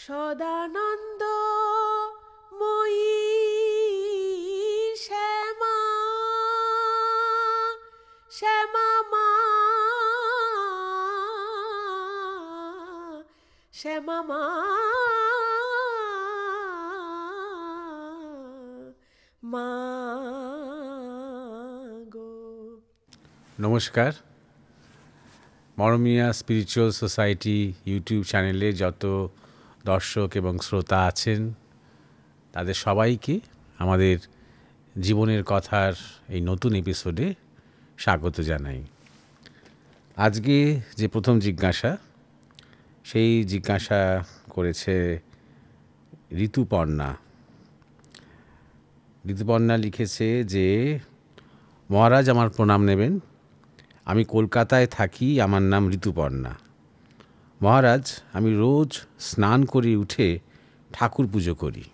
সদানন্দ মই শ্যামা শ্যামা মা শ্যামা মা মা গো। নমস্কার। মরমিয়া স্পিরিচুয়াল সোসাইটি ইউটিউব চ্যানেলে যত দর্শক এবং শ্রোতা আছেন তাদের সবাইকে আমাদের জীবনের কথার এই নতুন এপিসোডে স্বাগত জানাই। আজকে যে প্রথম জিজ্ঞাসা, সেই জিজ্ঞাসা করেছে ঋতুপর্ণা। ঋতুপর্ণা লিখেছে যে, মহারাজ আমার প্রণাম নেবেন, আমি কলকাতায় থাকি, আমার নাম ঋতুপর্ণা। মহারাজ, আমি রোজ স্নান করে উঠে ঠাকুর পুজো করি।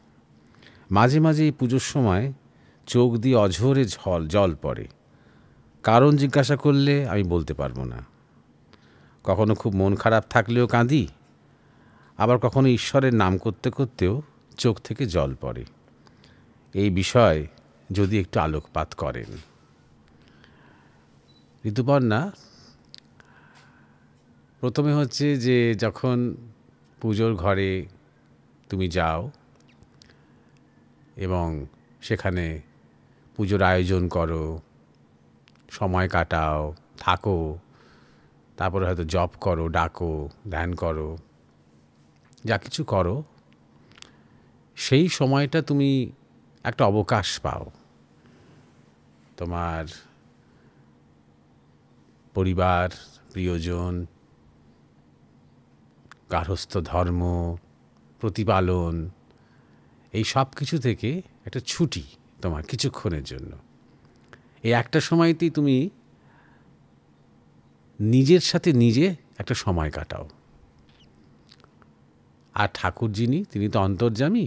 মাঝে মাঝে এই পুজোর সময় চোখ দিয়ে অঝরে জল পড়ে। কারণ জিজ্ঞাসা করলে আমি বলতে পারবো না। কখনো খুব মন খারাপ থাকলেও কাঁদি, আবার কখনো ঈশ্বরের নাম করতে করতেও চোখ থেকে জল পড়ে। এই বিষয় যদি একটু আলোকপাত করেন। ঋতুপর্ণা, প্রথমে হচ্ছে যে যখন পুজোর ঘরে তুমি যাও এবং সেখানে পুজোর আয়োজন করো, সময় কাটাও, থাকো, তারপরে হয়তো জপ করো, ডাকো, ধ্যান করো, যা কিছু করো, সেই সময়টা তুমি একটা অবকাশ পাও। তোমার পরিবার, প্রিয়জন, গার্হস্থ্য ধর্ম প্রতিপালন, এই সব কিছু থেকে একটা ছুটি তোমার কিছুক্ষণের জন্য। এই একটা সময়তেই তুমি নিজের সাথে নিজে একটা সময় কাটাও। আর ঠাকুর যিনি, তিনি তো অন্তর্যামী,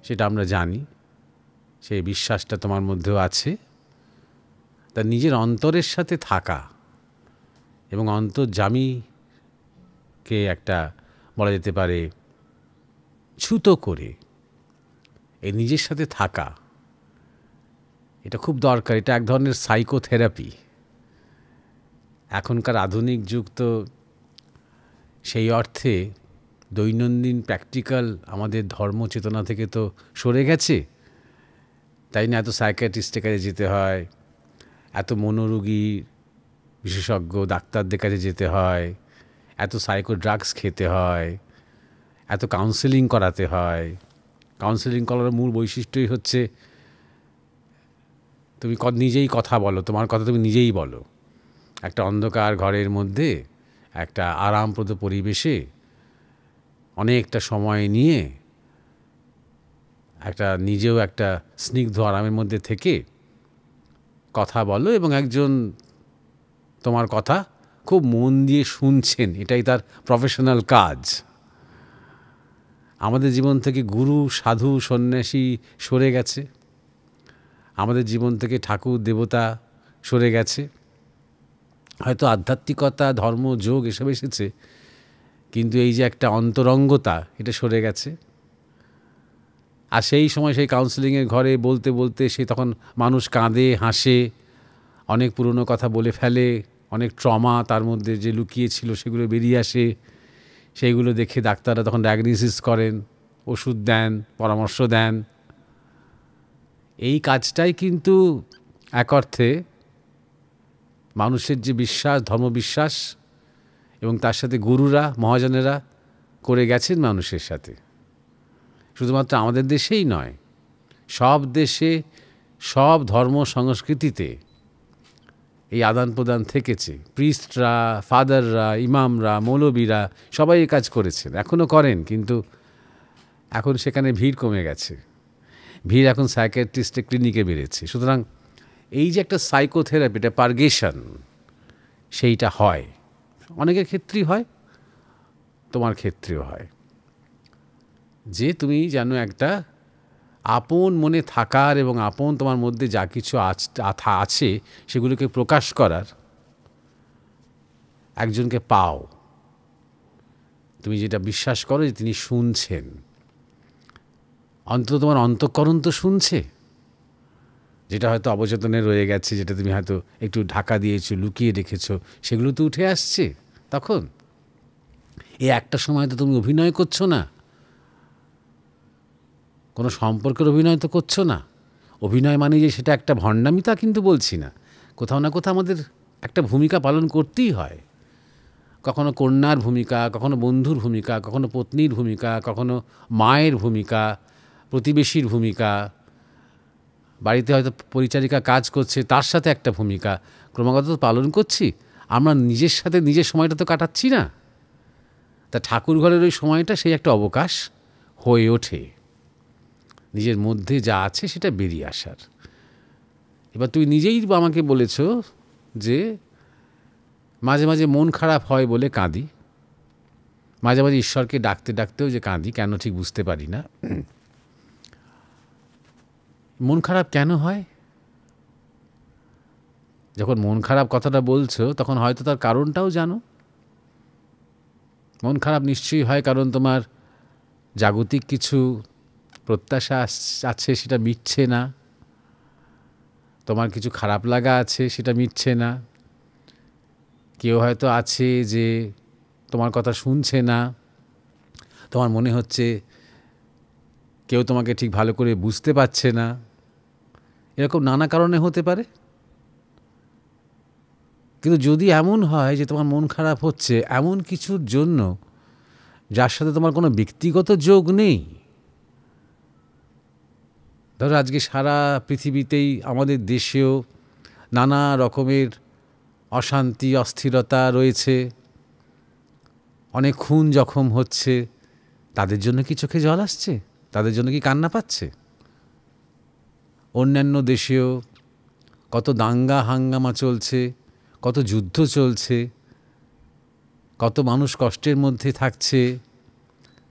সেটা আমরা জানি, সেই বিশ্বাসটা তোমার মধ্যেও আছে। তা নিজের অন্তরের সাথে থাকা এবং অন্তর্যামীকে একটা বলা যেতে পারে ছুতো করে এই নিজের সাথে থাকা, এটা খুব দরকার। এটা এক ধরনের সাইকোথেরাপি। এখনকার আধুনিক যুগ তো সেই অর্থে দৈনন্দিন প্র্যাকটিক্যাল আমাদের ধর্ম চেতনা থেকে তো সরে গেছে, তাই না? এত সাইকিয়াট্রিস্টের কাছে যেতে হয়, এত মনোরোগী বিশেষজ্ঞ ডাক্তারদের কাছে যেতে হয়, এত সাইকো ড্রাগস খেতে হয়, এত কাউন্সেলিং করাতে হয়। কাউন্সেলিং করার মূল বৈশিষ্ট্যই হচ্ছে তুমি নিজেই কথা বলো, তোমার কথা তুমি নিজেই বলো। একটা অন্ধকার ঘরের মধ্যে একটা আরামপ্রদ পরিবেশে অনেকটা সময় নিয়ে একটা নিজেও একটা স্নিগ্ধ আরামের মধ্যে থেকে কথা বলো এবং একজন তোমার কথা খুব মন দিয়ে শুনছেন, এটাই তার প্রফেশনাল কাজ। আমাদের জীবন থেকে গুরু, সাধু, সন্ন্যাসী সরে গেছে। আমাদের জীবন থেকে ঠাকুর, দেবতা সরে গেছে। হয়তো আধ্যাত্মিকতা, ধর্ম, যোগ এসব এসেছে, কিন্তু এই যে একটা অন্তরঙ্গতা, এটা সরে গেছে। আর সেই সময় সেই কাউন্সেলিংয়ের ঘরে বলতে বলতে সে তখন মানুষ কাঁদে, হাসে, অনেক পুরনো কথা বলে ফেলে, অনেক ট্রমা তার মধ্যে যে লুকিয়েছিল সেগুলো বেরিয়ে আসে। সেইগুলো দেখে ডাক্তাররা তখন ডায়াগনোসিস করেন, ওষুধ দেন, পরামর্শ দেন। এই কাজটাই কিন্তু এক অর্থে মানুষের যে বিশ্বাস, ধর্মবিশ্বাস এবং তার সাথে গুরুরা, মহাজনেরা করে গেছেন মানুষের সাথে। শুধুমাত্র আমাদের দেশেই নয়, সব দেশে, সব ধর্ম সংস্কৃতিতে এই আদান প্রদান থেকেছে। প্রিস্টরা, ফাদাররা, ইমামরা, মৌলবীরা সবাই এই কাজ করেছেন, এখনও করেন, কিন্তু এখন সেখানে ভিড় কমে গেছে। ভিড় এখন সাইকিয়াট্রিস্টের ক্লিনিকে বেড়েছে। সুতরাং এই যে একটা সাইকোথেরাপি, এটা পার্গেশন, সেইটা হয় অনেকের ক্ষেত্রেই হয়, তোমার ক্ষেত্রেও হয়। যে তুমি যেন একটা আপন মনে থাকার এবং আপন তোমার মধ্যে যা কিছু আছে সেগুলোকে প্রকাশ করার একজনকে পাও। তুমি যেটা বিশ্বাস করো যে তিনি শুনছেন, অন্তত তোমার অন্তঃকরণ তো শুনছে, যেটা হয়তো অবচেতনে রয়ে গেছে, যেটা তুমি হয়তো একটু ঢাকা দিয়েছো, লুকিয়ে রেখেছো, সেগুলো তো উঠে আসছে তখন। এই একটা সময় তো তুমি অভিনয় করছো না, কোনো সম্পর্কের অভিনয় তো করছো না। অভিনয় মানে যে সেটা একটা ভণ্ডামি তা কিন্তু বলছি না। কোথাও না কোথাও আমাদের একটা ভূমিকা পালন করতেই হয়, কখনো কন্যার ভূমিকা, কখনো বন্ধুর ভূমিকা, কখনো পত্নীর ভূমিকা, কখনো মায়ের ভূমিকা, প্রতিবেশীর ভূমিকা, বাড়িতে হয়তো পরিচারিকা কাজ করছে তার সাথে একটা ভূমিকা ক্রমাগত তো পালন করছি। আমরা নিজের সাথে নিজের সময়টা তো কাটাচ্ছি না। তা ঠাকুর ঘরের ওই সময়টা সেই একটা অবকাশ হয়ে ওঠে নিজের মধ্যে যা আছে সেটা বেরিয়ে আসার। এবার তুই নিজেই আমাকে বলেছ যে মাঝে মাঝে মন খারাপ হয় বলে কাঁদি, মাঝে মাঝে ঈশ্বরকে ডাকতে ডাকতেও যে কাঁদি, কেন ঠিক বুঝতে পারি না। মন খারাপ কেন হয়? যখন মন খারাপ কথাটা বলছো তখন হয়তো তার কারণটাও জানো। মন খারাপ নিশ্চয়ই হয় কারণ তোমার জাগতিক কিছু প্রত্যাশা আছে, সেটা মিটছে না। তোমার কিছু খারাপ লাগা আছে, সেটা মিটছে না। কেউ হয়তো আছে যে তোমার কথা শুনছে না, তোমার মনে হচ্ছে কেউ তোমাকে ঠিক ভালো করে বুঝতে পারছে না। এরকম নানা কারণে হতে পারে। কিন্তু যদি এমন হয় যে তোমার মন খারাপ হচ্ছে এমন কিছুর জন্য যার সাথে তোমার কোনো ব্যক্তিগত যোগ নেই, ধরো আজকে সারা পৃথিবীতেই, আমাদের দেশেও নানা রকমের অশান্তি অস্থিরতা রয়েছে, অনেক খুন জখম হচ্ছে, তাদের জন্য কি চোখে জল আসছে? তাদের জন্য কি কান্না পাচ্ছে? অন্যান্য দেশেও কত দাঙ্গা হাঙ্গামা চলছে, কত যুদ্ধ চলছে, কত মানুষ কষ্টের মধ্যে থাকছে,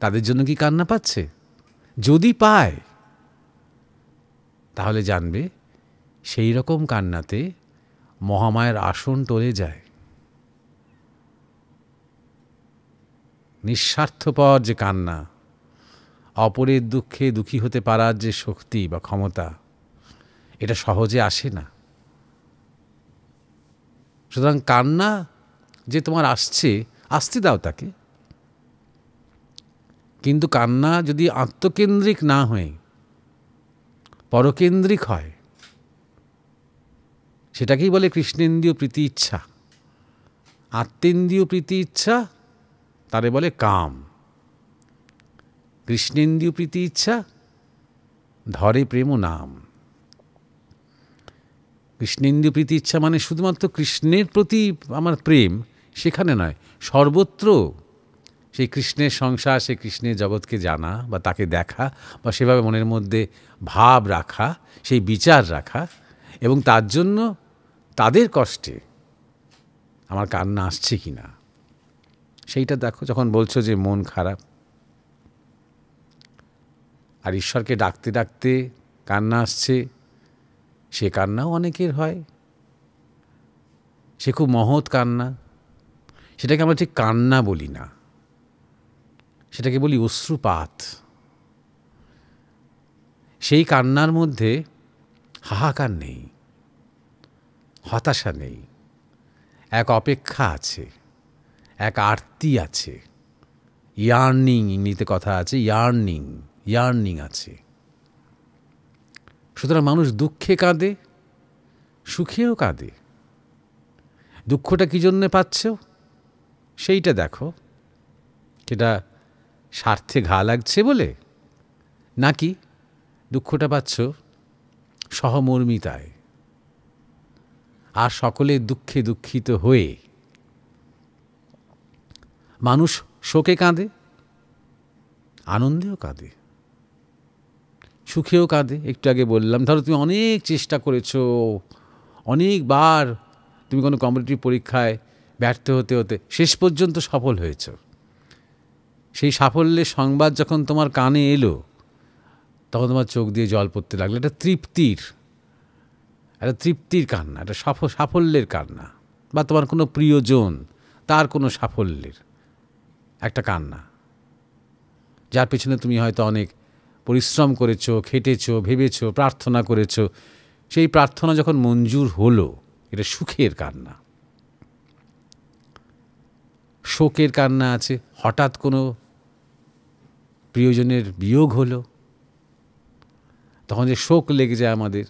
তাদের জন্য কি কান্না পাচ্ছে? যদি পায় তাহলে জানবে সেই রকম কান্নাতে মহামায়ার আসন টলে যায়। নিঃস্বার্থপর যে কান্না, অপরের দুঃখে দুঃখী হতে পারার যে শক্তি বা ক্ষমতা, এটা সহজে আসে না। সুতরাং কান্না যে তোমার আসছে, আসতে দাও তাকে, কিন্তু কান্না যদি আত্মকেন্দ্রিক না হয়ে পরকেন্দ্রিক হয়, সেটাকেই বলে কৃষ্ণেন্দ্রিয় প্রীতি ইচ্ছা। আত্মেন্দ্রিয় প্রীতি ইচ্ছা তারে বলে কাম। কৃষ্ণেন্দ্রিয় প্রীতি ইচ্ছা ধরে প্রেম নাম। কৃষ্ণেন্দ্রিয় প্রীতি ইচ্ছা মানে শুধুমাত্র কৃষ্ণের প্রতি আমার প্রেম সেখানে নয়, সর্বত্র সেই কৃষ্ণের সংসার, সেই কৃষ্ণের জগৎকে জানা বা তাকে দেখা বা সেভাবে মনের মধ্যে ভাব রাখা, সেই বিচার রাখা, এবং তার জন্য তাদের কষ্টে আমার কান্না আসছে কি না সেইটা দেখো। যখন বলছো যে মন খারাপ আর ঈশ্বরকে ডাকতে ডাকতে কান্না আসছে, সে কান্নাও অনেকের হয়, সে খুব মহৎ কান্না। সেটাকে আমরা ঠিক কান্না বলি না, সেটাকে বলি অশ্রুপাত। সেই কান্নার মধ্যে হাহাকার নেই, হতাশা নেই, এক অপেক্ষা আছে, এক আরতি আছে, ইয়ার্নিং, ইংরেজিতে কথা আছে, ইয়ার্নিং আছে। সুতরাং মানুষ দুঃখে কাঁদে, সুখেও কাঁদে। দুঃখটা কী জন্যে পাচ্ছ সেইটা দেখো, সেটা স্বার্থে ঘা লাগছে বলে, নাকি দুঃখটা পাচ্ছ সহমর্মিতায় আর সকলের দুঃখে দুঃখিত হয়ে। মানুষ শোকে কাঁদে, আনন্দেও কাঁদে, সুখেও কাঁদে। একটু আগে বললাম, ধরো তুমি অনেক চেষ্টা করেছো, অনেকবার তুমি কোনো কম্পিটিটিভ পরীক্ষায় ব্যর্থ হতে হতে শেষ পর্যন্ত সফল হয়েছ। সেই সাফল্যের সংবাদ যখন তোমার কানে এলো তখন তোমার চোখ দিয়ে জল পড়তে লাগলো। একটা তৃপ্তির কান্না, একটা সাফল্যের কান্না, বা তোমার কোনো প্রিয়জন তার কোনো সাফল্যের। একটা কান্না, যার পেছনে তুমি হয়তো অনেক পরিশ্রম করেছো, খেটেছো, ভেবেছো, প্রার্থনা করেছো। সেই প্রার্থনা যখন মঞ্জুর হলো, এটা সুখের কান্না। শোকের কান্না আছে, হঠাৎ কোনো প্রিয়জনের বিয়োগ হলো, তখন যে শোক লেগে যায় আমাদের,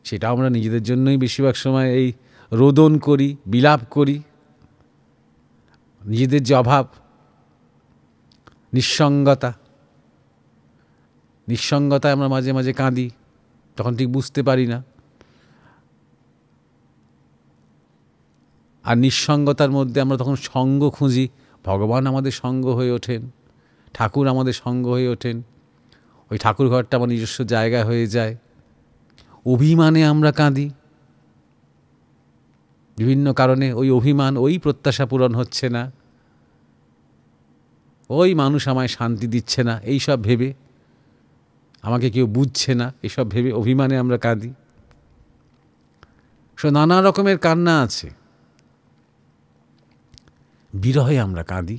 সেটা আমরা নিজেদের জন্যই বেশিরভাগ সময় এই রোদন করি, বিলাপ করি। নিজেদের যে অভাব, নিঃসঙ্গতায় আমরা মাঝে মাঝে কাঁদি, তখন ঠিক বুঝতে পারি না। আর নিঃসঙ্গতার মধ্যে আমরা তখন সঙ্গ খুঁজি। ভগবান আমাদের সঙ্গ হয়ে ওঠেন, ঠাকুর আমাদের সঙ্গ হয়ে ওঠেন, ওই ঠাকুর ঘরটা আমার নিজস্ব জায়গা হয়ে যায়। অভিমানে আমরা কাঁদি, বিভিন্ন কারণে ওই অভিমান, ওই প্রত্যাশা পূরণ হচ্ছে না, ওই মানুষ আমায় শান্তি দিচ্ছে না, এই সব ভেবে, আমাকে কেউ বুঝছে না, এসব ভেবে অভিমানে আমরা কাঁদি। নানা রকমের কান্না আছে। বিরহে আমরা কাঁদি,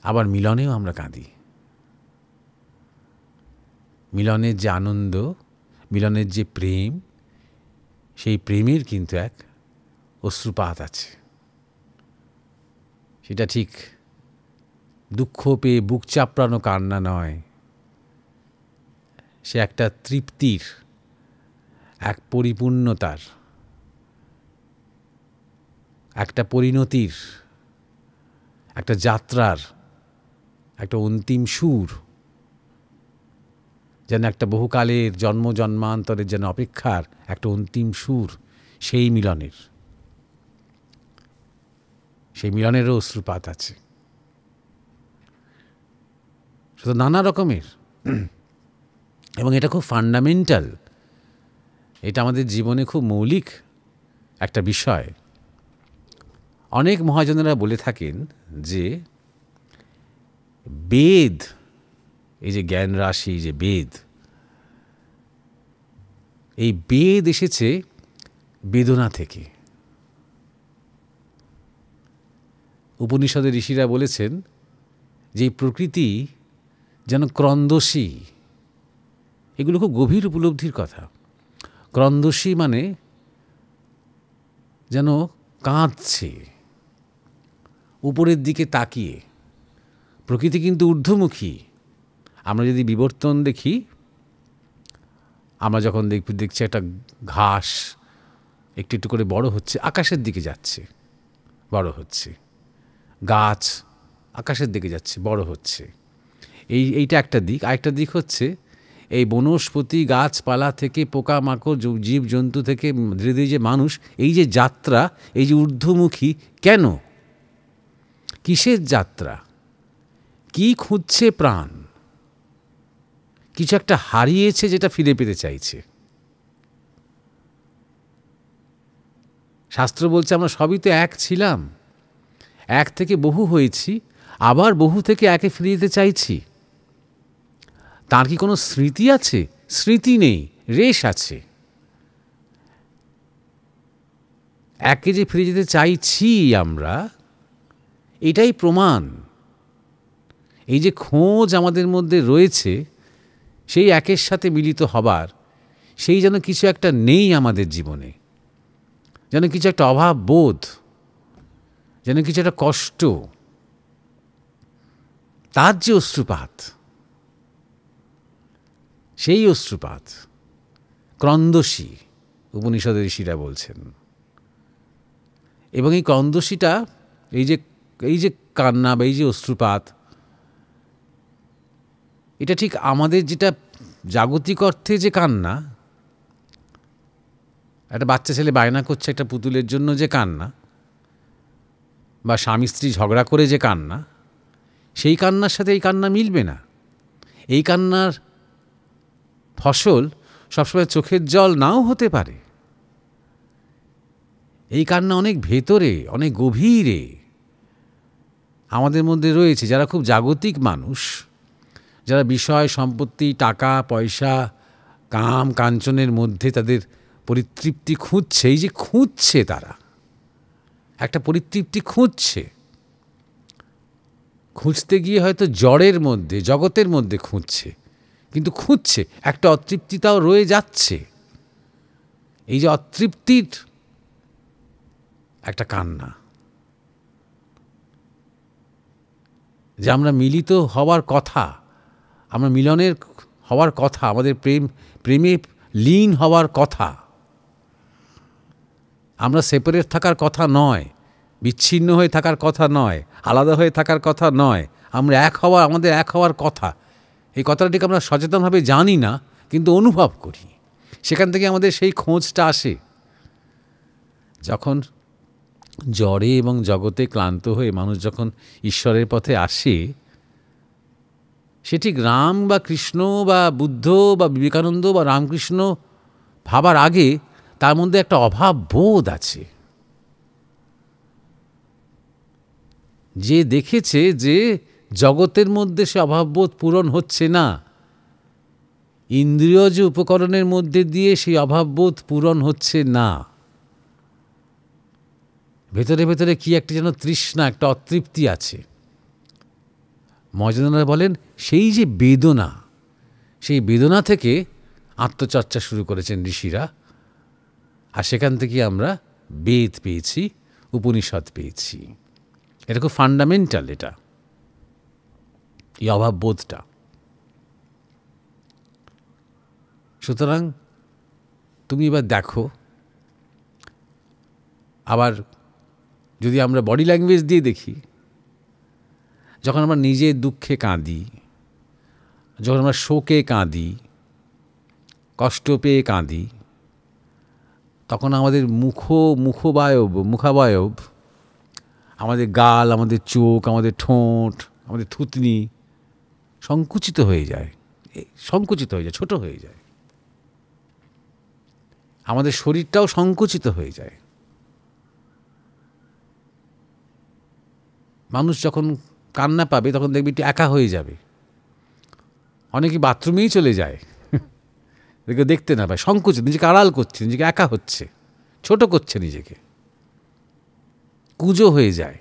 আবার মিলনেও আমরা কাঁদি। মিলনের যে আনন্দ, মিলনের যে প্রেম, সেই প্রেমের কিন্তু এক অশ্রুপাত আছে। সেটা ঠিক দুঃখ পেয়ে বুক চাপড়ানো কান্না নয়, সে একটা তৃপ্তির, এক পরিপূর্ণতার, একটা পরিণতির, একটা যাত্রার, একটা অন্তিম সুর, যেন একটা বহুকালের জন্ম জন্মান্তরের যেন অপেক্ষার একটা অন্তিম সুর, সেই মিলনের, সেই মিলনেরও অশ্রুপাত আছে। শুধু নানা রকমের, এবং এটা খুব ফান্ডামেন্টাল, এটা আমাদের জীবনে খুব মৌলিক একটা বিষয়। অনেক মহাজনেরা বলে থাকেন যে বেদ, এই যে জ্ঞান রাশি, যে বেদ, এই বেদ এসেছে বেদনা থেকে। উপনিষদের ঋষিরা বলেছেন যে এই প্রকৃতি যেন ক্রন্দসী। এগুলো খুব গভীর উপলব্ধির কথা। ক্রন্দসী মানে যেন কাঁদছে উপরের দিকে তাকিয়ে। প্রকৃতি কিন্তু ঊর্ধ্বমুখী। আমরা যদি বিবর্তন দেখি, আমরা যখন দেখছি একটা ঘাস একটু একটু করে বড় হচ্ছে, আকাশের দিকে যাচ্ছে, বড় হচ্ছে, গাছ আকাশের দিকে যাচ্ছে, বড় হচ্ছে, এইটা একটা দিক। আরেকটা দিক হচ্ছে এই বনস্পতি, গাছপালা থেকে পোকামাকড়, জীবজন্তু থেকে ধীরে ধীরে যে মানুষ, এই যে যাত্রা, এই যে ঊর্ধ্বমুখী, কেন, কিসের যাত্রা, কি খুঁজছে প্রাণ? কিছু একটা হারিয়েছে যেটা ফিরে পেতে চাইছে। শাস্ত্র বলছে আমরা সবই তো এক ছিলাম, এক থেকে বহু হয়েছি, আবার বহু থেকে একে ফিরে যেতে চাইছি। তার কি কোনো স্মৃতি আছে? স্মৃতি নেই, রেশ আছে। একে যে ফিরে যেতে চাইছি আমরা, এটাই প্রমাণ। এই যে খোঁজ আমাদের মধ্যে রয়েছে সেই একের সাথে মিলিত হবার, সেই যেন কিছু একটা নেই আমাদের জীবনে, যেন কিছু একটা অভাব বোধ, যেন কিছু একটা কষ্ট, তার যে অশ্রুপাত, সেই অশ্রুপাত ক্রন্দসী, উপনিষদের ঋষিরা বলছেন। এবং এই ক্রন্দসীটা, এই যে কান্না বা এই যে অশ্রুপাত, এটা ঠিক আমাদের যেটা জাগতিক অর্থে যে কান্না, একটা বাচ্চা ছেলে বায়না করছে একটা পুতুলের জন্য যে কান্না, বা স্বামী স্ত্রী ঝগড়া করে যে কান্না, সেই কান্নার সাথে এই কান্না মিলবে না। এই কান্নার ফসল সবসময় চোখের জল নাও হতে পারে। এই কান্না অনেক ভেতরে, অনেক গভীরে আমাদের মধ্যে রয়েছে। যারা খুব জাগতিক মানুষ, যারা বিষয় সম্পত্তি, টাকা পয়সা, কাম কাঞ্চনের মধ্যে তাদের পরিতৃপ্তি খুঁজছে, এই যে খুঁজছে, তারা একটা পরিতৃপ্তি খুঁজছে, খুঁজতে গিয়ে হয়তো জড়ের মধ্যে, জগতের মধ্যে খুঁজছে, কিন্তু খুঁজছে, একটা অতৃপ্তিতাও রয়ে যাচ্ছে। এই যে অতৃপ্তির একটা কান্না, যে আমরা মিলিত হওয়ার কথা, আমরা মিলনের হওয়ার কথা, আমাদের প্রেমে লীন হওয়ার কথা, আমরা সেপারেট থাকার কথা নয়, বিচ্ছিন্ন হয়ে থাকার কথা নয়, আলাদা হয়ে থাকার কথা নয়, আমরা আমাদের এক হওয়ার কথা। এই কথাটিকে আমরা সচেতনভাবে জানি না, কিন্তু অনুভব করি। সেখান থেকে আমাদের সেই খোঁজটা আসে। যখন জড়ে এবং জগতে ক্লান্ত হয়ে মানুষ যখন ঈশ্বরের পথে আসে, সেটি রাম বা কৃষ্ণ বা বুদ্ধ বা বিবেকানন্দ বা রামকৃষ্ণ ভাবার আগে তার মধ্যে একটা অভাব বোধ আছে। যে দেখেছে যে জগতের মধ্যে সে অভাববোধ পূরণ হচ্ছে না, ইন্দ্রিয় যে উপকরণের মধ্যে দিয়ে সেই অভাববোধ পূরণ হচ্ছে না, ভেতরে ভেতরে কি একটা যেন তৃষ্ণা, একটা অতৃপ্তি আছে। মহাজনেরা বলেন সেই যে বেদনা, সেই বেদনা থেকে আত্মচর্চা শুরু করেছেন ঋষিরা, আর সেখান থেকে আমরা বেদ পেয়েছি, উপনিষদ পেয়েছি। এটা খুব ফান্ডামেন্টাল, এটা এই অভাববোধটা। সুতরাং তুমি এবার দেখো, আবার যদি আমরা বডি ল্যাঙ্গুয়েজ দিয়ে দেখি, যখন আমরা নিজের দুঃখে কাঁদি, যখন আমরা শোকে কাঁদি, কষ্ট পেয়ে কাঁদি, তখন আমাদের মুখাবয়ব, আমাদের গাল, আমাদের চোখ, আমাদের ঠোঁট, আমাদের থুতনি সংকুচিত হয়ে যায়, ছোট হয়ে যায়। আমাদের শরীরটাও সংকুচিত হয়ে যায়। মানুষ যখন কান্না পাবে তখন দেখবি একটু একা হয়ে যাবে, অনেকে বাথরুমেই চলে যায়, দেখতে না পায়, সংকুচিত, নিজেকে আড়াল করছে, নিজেকে একা হচ্ছে, ছোট করছে নিজেকে, কুঁজো হয়ে যায়।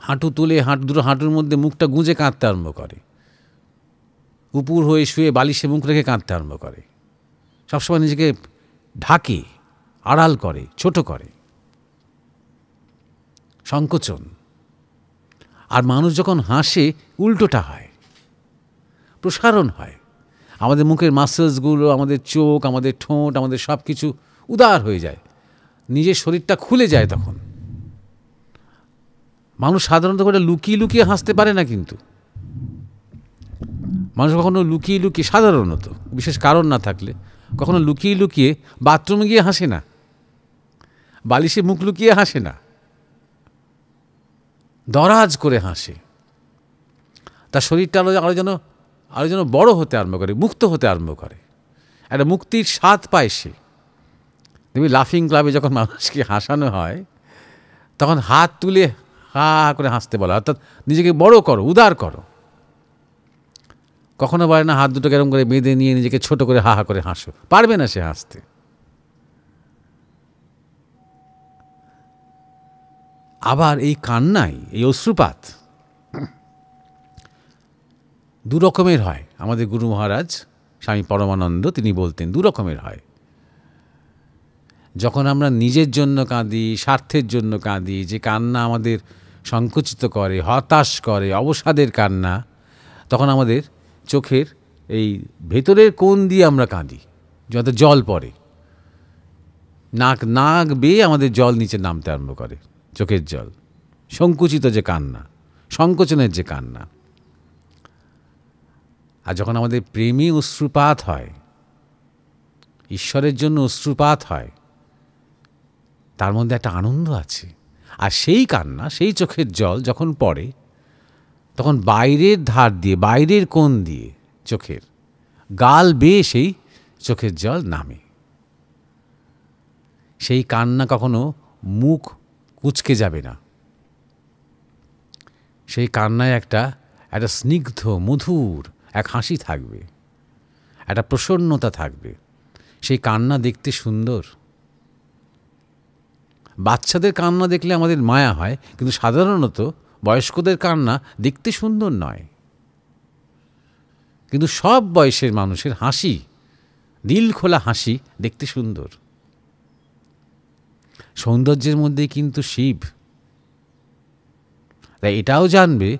হাঁটু তুলে দুটো হাঁটুর মধ্যে মুখটা গুঁজে কাঁদতে আরম্ভ করে, উপুর হয়ে শুয়ে বালিশে মুখ রেখে কাঁদতে আরম্ভ করে, সবসময় নিজেকে ঢাকে, আড়াল করে, ছোট করে, সংকোচন। আর মানুষ যখন হাসে উল্টোটা হয়, প্রসারণ হয়। আমাদের মুখের মাসেলসগুলো, আমাদের চোখ, আমাদের ঠোঁট, আমাদের সব কিছু উদার হয়ে যায়, নিজের শরীরটা খুলে যায়। তখন মানুষ সাধারণত করে লুকিয়ে লুকিয়ে হাসতে পারে না, কিন্তু মানুষ কখনো লুকিয়ে লুকিয়ে, সাধারণত বিশেষ কারণ না থাকলে, কখনো লুকিয়ে লুকিয়ে বাথরুমে গিয়ে হাসে না, বালিশে মুখ লুকিয়ে হাসে না, দরাজ করে হাসে। তার শরীরটা আরো যেন বড় হতে আরম্ভ করে, মুক্ত হতে আরম্ভ করে, একটা মুক্তির স্বাদ পায় সে। তুমি লাফিং ক্লাবে যখন মানুষকে হাসানো হয়, তখন হাত তুলে হা হা করে হাসতে বলা, অর্থাৎ নিজেকে বড় করো, উদার করো। কখনো বলে না হাত দুটো কেরম করে বেঁধে নিয়ে নিজেকে ছোট করে হা হা করে হাসো, পারবে না সে হাসতে। আবার এই কান্নাই, এই অশ্রুপাত দু রকমের হয়। আমাদের গুরু মহারাজ স্বামী পরমানন্দ তিনি বলতেন দু রকমের হয়। যখন আমরা নিজের জন্য কাঁদি, স্বার্থের জন্য কাঁদি, যে কান্না আমাদের সংকুচিত করে, হতাশ করে, অবসাদের কান্না, তখন আমাদের চোখের এই ভেতরের কোণ দিয়ে আমরা কাঁদি, যত জল পড়ে, নাক বেয়ে আমাদের জল নিচে নামতে আরম্ভ করে, চোখের জল, সংকুচিত যে কান্না, সংকোচনের যে কান্না। আর যখন আমাদের প্রেমী অশ্রুপাত হয়, ঈশ্বরের জন্য অশ্রুপাত হয়, তার মধ্যে একটা আনন্দ আছে। আর সেই কান্না, সেই চোখের জল যখন পড়ে, তখন বাইরের ধার দিয়ে, বাইরের কোণ দিয়ে চোখের গাল বেয়ে সেই চোখের জল নামে। সেই কান্না কখনো মুখ কুঁচকে যাবে না, সেই কান্নায় একটা স্নিগ্ধ মধুর এক হাসি থাকবে, একটা প্রসন্নতা থাকবে। সেই কান্না দেখতে সুন্দর। বাচ্চাদের কান্না দেখলে আমাদের মায়া হয়, কিন্তু সাধারণত বয়স্কদের কান্না দেখতে সুন্দর নয়। কিন্তু সব বয়সের মানুষের হাসি, দিল খোলা হাসি দেখতে সুন্দর। সৌন্দর্যের মধ্যে কিন্তু শিব। তাই এটাও জানবে,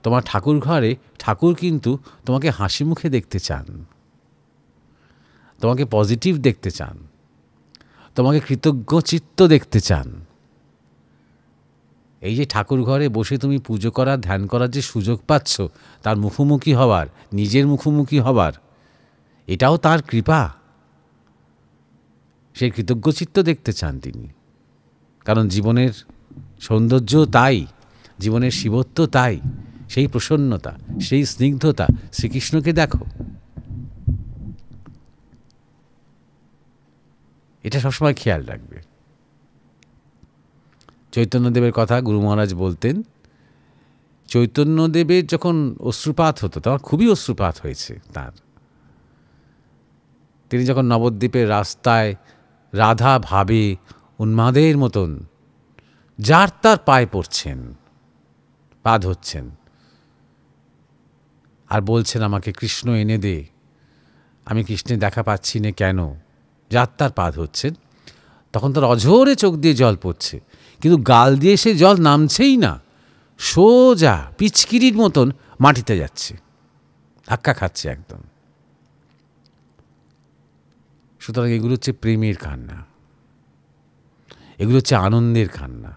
তোমার ঠাকুর ঘরে ঠাকুর কিন্তু তোমাকে হাসি মুখে দেখতে চান, তোমাকে পজিটিভ দেখতে চান, তোমাকে কৃতজ্ঞ চিত্ত দেখতে চান। এই যে ঠাকুর ঘরে বসে তুমি পুজো করার, ধ্যান করার যে সুযোগ পাচ্ছ, তার মুখোমুখি হবার, নিজের মুখোমুখি হবার, এটাও তার কৃপা। সেই কৃতজ্ঞ চিত্ত দেখতে চান তিনি। কারণ জীবনের সৌন্দর্য তাই, জীবনের শিবত্ব তাই, সেই প্রসন্নতা, সেই স্নিগ্ধতা। শ্রীকৃষ্ণকে দেখো, এটা সবসময় খেয়াল রাখবে। চৈতন্যদেবের কথা গুরু মহারাজ বলতেন, চৈতন্যদেবের যখন অশ্রুপাত হতো, তখন খুবই অশ্রুপাত হয়েছে তার। তিনি যখন নবদ্বীপের রাস্তায় রাধা ভাবে উন্মাদের মতন যার তার পায়ে পড়ছেন, পা ধরছেন আর বলছেন, আমাকে কৃষ্ণ এনে দে, আমি কৃষ্ণের দেখা পাচ্ছি না কেন, যার তার পা ধরছেন, তখন তার অঝোরে চোখ দিয়ে জল পড়ছে, কিন্তু গাল দিয়ে সে জল নামছেই না, সোজা পিচকিরির মতন মাটিতে যাচ্ছে, ধাক্কা খাচ্ছে একদম। সুতরাং এগুলো হচ্ছে প্রেমের কান্না, এগুলো হচ্ছে আনন্দের কান্না।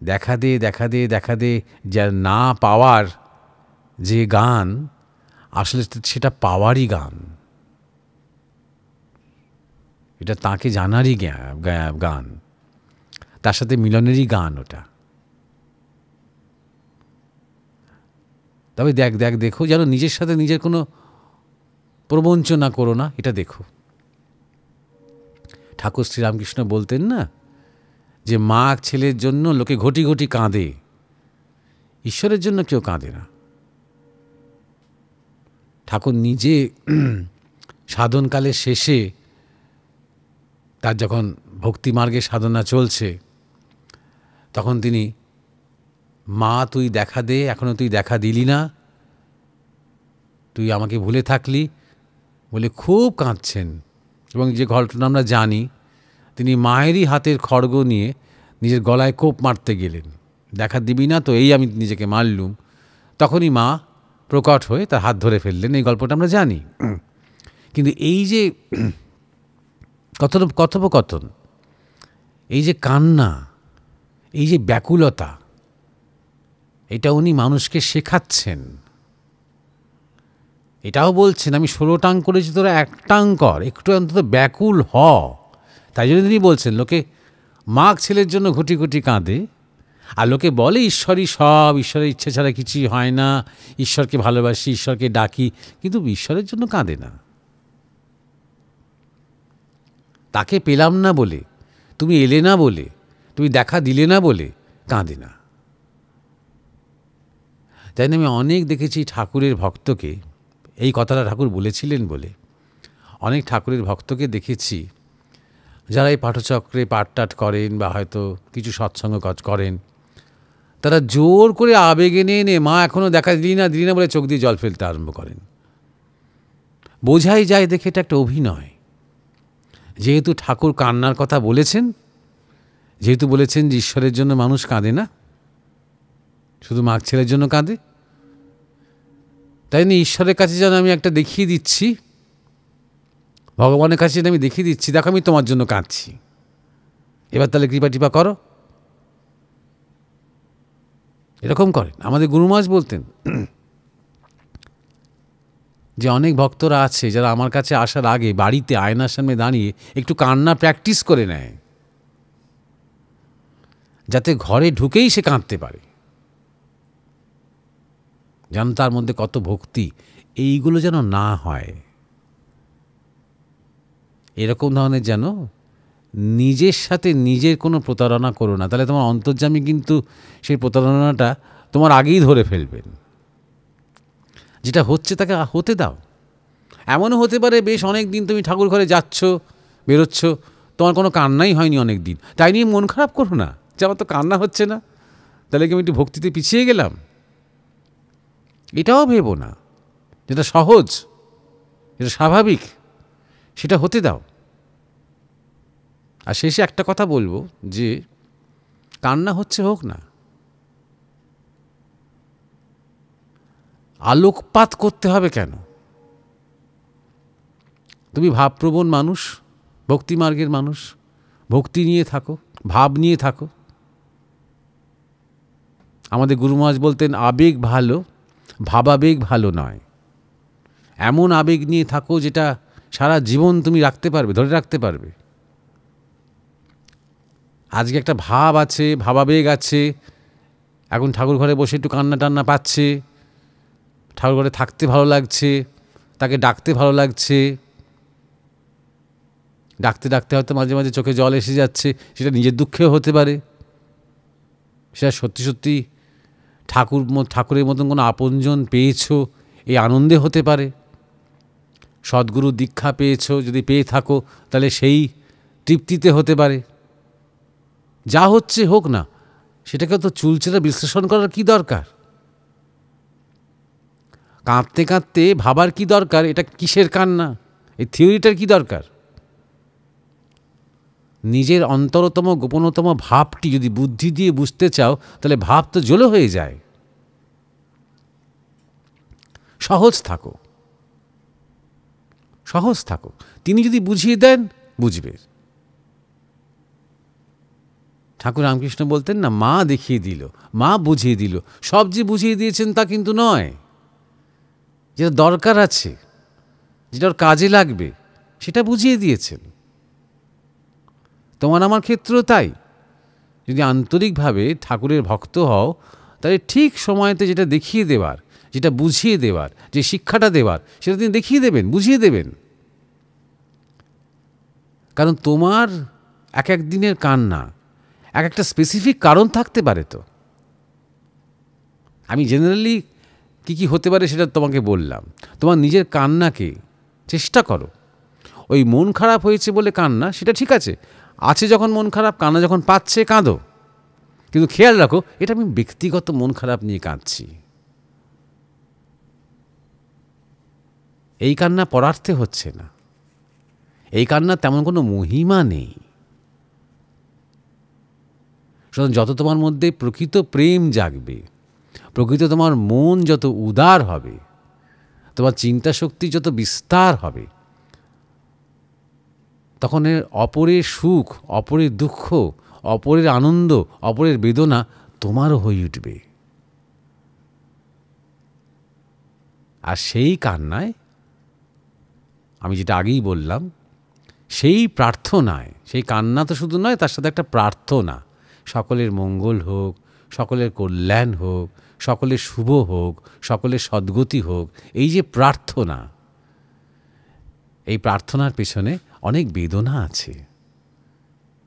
দেখা দে দেখা দে দেখা দে, যা না পাওয়ার যে গান, আসলে সেটা পাওয়ারই গান, এটা তাকে জানারই গান, তার সাথে মিলনেরই গান ওটা। তবে দেখো, যেন নিজের সাথে নিজের কোনো প্রবঞ্চনা করো না, এটা দেখো। ঠাকুর শ্রীরামকৃষ্ণ বলতেন না যে মা ছেলের জন্য লোকে ঘটি ঘটি কাঁদে, ঈশ্বরের জন্য কেউ কাঁদে না। ঠাকুর নিজে সাধনকালের শেষে, তার যখন ভক্তিমার্গে সাধনা চলছে, তখন তিনি, মা তুই দেখা দে, এখনো তুই দেখা দিলি না, তুই আমাকে ভুলে থাকলি বলে খুব কাঁদছেন। এবং যে ঘটনা আমরা জানি, তিনি মায়েরই হাতের খড়গ নিয়ে নিজের গলায় কোপ মারতে গেলেন, দেখা দিবি না তো এই আমি নিজেকে মারলুম। তখনই মা প্রকট হয়ে তার হাত ধরে ফেললেন, এই গল্পটা আমরা জানি। কিন্তু এই যে কথোপকথন, এই যে কান্না, এই যে ব্যাকুলতা, এটা উনি মানুষকে শেখাচ্ছেন। এটাও বলছেন, আমি 16 টাং করেছি, তোরা 1 টাং কর, একটু অন্তত ব্যাকুল হ। তাই জন্য তিনি বলছেন, লোকে মাঘ ছেলের জন্য ঘটি ঘটি কাঁদে, আর লোকে বলে ঈশ্বরই সব, ঈশ্বরের ইচ্ছে ছাড়া কিছুই হয় না, ঈশ্বরকে ভালোবাসি, ঈশ্বরকে ডাকি, কিন্তু ঈশ্বরের জন্য কাঁদে না। তাকে পেলাম না বলে, তুমি এলে না বলে, তুমি দেখা দিলে না বলে কাঁদে না। তাই না, আমি অনেক দেখেছি ঠাকুরের ভক্তকে, এই কথাটা ঠাকুর বলেছিলেন বলে অনেক ঠাকুরের ভক্তকে দেখেছি, যারা এই পাঠচক্রে পাঠটাট করেন বা হয়তো কিছু সৎসঙ্গ কাজ করেন, তারা জোর করে আবেগে এনে মা এখনও দেখা দিলি না বলে চোখ দিয়ে জল ফেলতে আরম্ভ করেন। বোঝাই যায় দেখে এটা একটা অভিনয়। যেহেতু ঠাকুর কান্নার কথা বলেছেন, যেহেতু বলেছেন যে ঈশ্বরের জন্য মানুষ কাঁদে না, শুধু মাঘ ছেলের জন্য কাঁদে, তাই না ঈশ্বরের কাছে যেন আমি একটা দেখিয়ে দিচ্ছি, ভগবানের কাছে আমি দেখিয়ে দিচ্ছি, দেখো আমি তোমার জন্য কাঁদছি, এবার তাহলে কৃপা টিপা করো। এরকম করেন। আমাদের গুরু মহারাজ বলতেন যে অনেক ভক্তরা আছে যারা আমার কাছে আসার আগে বাড়িতে আয়নার সামনে দাঁড়িয়ে একটু কান্না প্র্যাকটিস করে নেয়, যাতে ঘরে ঢুকেই সে কাঁদতে পারে। যেন তার মধ্যে কত ভক্তি, এইগুলো যেন না হয়। এরকম ধরনের যেন নিজের সাথে নিজের কোনো প্রতারণা করো না, তাহলে তোমার অন্তর্যামী কিন্তু সেই প্রতারণাটা তোমার আগেই ধরে ফেলবেন। যেটা হচ্ছে তাকে হতে দাও। এমনও হতে পারে বেশ অনেক দিন তুমি ঠাকুর ঘরে যাচ্ছ, বেরোচ্ছ, তোমার কোনো কান্নাই হয়নি অনেক দিন, তাই নিয়ে মন খারাপ করো না যে আমার তো কান্না হচ্ছে না, তাহলে কি আমি একটু ভক্তিতে পিছিয়ে গেলাম। এটাও ভেবো না, যেটা সহজ, যেটা স্বাভাবিক, সেটা হতে দাও। আর শেষে একটা কথা বলবো, যে কান্না হচ্ছে হোক না, আলোকপাত করতে হবে কেন? তুমি ভাবপ্রবণ মানুষ, ভক্তিমার্গের মানুষ, ভক্তি নিয়ে থাকো, ভাব নিয়ে থাকো। আমাদের গুরু মহারাজ বলতেন, আবেগ ভালো, ভাবাবেগ ভালো নয়। এমন আবেগ নিয়ে থাকো যেটা সারা জীবন তুমি রাখতে পারবে, ধরে রাখতে পারবে। আজকে একটা ভাব আছে, ভাবাবেগ আছে, এখন ঠাকুর ঘরে বসে একটু কান্না টান্না পাচ্ছে, ঠাকুর ঘরে থাকতে ভালো লাগছে, তাকে ডাকতে ভালো লাগছে, ডাকতে ডাকতে হয়তো মাঝে মাঝে চোখে জল এসে যাচ্ছে, সেটা নিজের দুঃখেও হতে পারে, সেটা সত্যি সত্যি ঠাকুরের মতন কোনো আপনজন পেয়েছো এই আনন্দে হতে পারে। সদ্গুরু দীক্ষা পেয়েছো, যদি পেয়ে থাকো তাহলে সেই তৃপ্তিতে হতে পারে। যা হচ্ছে হোক না, সেটাকে তো চুলচেরা বিশ্লেষণ করার কি দরকার? কাঁদতে কাঁদতে ভাবার কি দরকার এটা কিসের কান্না, এই থিওরিটার কি দরকার? নিজের অন্তরতম গোপনতম ভাবটি যদি বুদ্ধি দিয়ে বুঝতে চাও, তাহলে ভাব তো জলো হয়ে যায়। সহজ থাকো, সহজ থাকো। তিনি যদি বুঝিয়ে দেন, বুঝবে। ঠাকুর রামকৃষ্ণ বলতেন না, মা দেখিয়ে দিল, মা বুঝিয়ে দিল। সব যে বুঝিয়ে দিয়েছেন তা কিন্তু নয়। যেটা দরকার আছে, যেটা ওর কাজে লাগবে, সেটা বুঝিয়ে দিয়েছেন। তোমার আমার ক্ষেত্রেও তাই। যদি আন্তরিকভাবে ঠাকুরের ভক্ত হও, তাহলে ঠিক সময়তে যেটা দেখিয়ে দেওয়ার, যেটা বুঝিয়ে দেওয়ার, যে শিক্ষাটা দেওয়ার, সেটা তিনি দেখিয়ে দেবেন, বুঝিয়ে দেবেন। কারণ তোমার এক এক দিনের কান্না এক একটা স্পেসিফিক কারণ থাকতে পারে। তো আমি জেনারেলি কী কী হতে পারে সেটা তোমাকে বললাম। তোমার নিজের কান্নাকে চেষ্টা করো, ওই মন খারাপ হয়েছে বলে কান্না, সেটা ঠিক আছে, আছে যখন মন খারাপ, কান্না যখন পাচ্ছে কাঁদো, কিন্তু খেয়াল রাখো এটা আমি ব্যক্তিগত মন খারাপ নিয়ে কাঁদছি। এই কান্না পরার্থে হচ্ছে না, এই কান্না তেমন কোনো মহিমা নেই। সুতরাং যত তোমার মধ্যে প্রকৃত প্রেম জাগবে, প্রকৃত তোমার মন যত উদার হবে, তোমার চিন্তা শক্তি যত বিস্তার হবে, তখন অপরের সুখ, অপরের দুঃখ, অপরের আনন্দ, অপরের বেদনা তোমারও হয়ে উঠবে। আর সেই কান্নায়, আমি যেটা আগেই বললাম, সেই প্রার্থনায়, সেই কান্না তো শুধু নয়, তার সাথে একটা প্রার্থনা, সকলের মঙ্গল হোক, সকলের কল্যাণ হোক, সকলের শুভ হোক, সকলের সদ্গতি হোক, এই যে প্রার্থনা, এই প্রার্থনার পেছনে অনেক বেদনা আছে,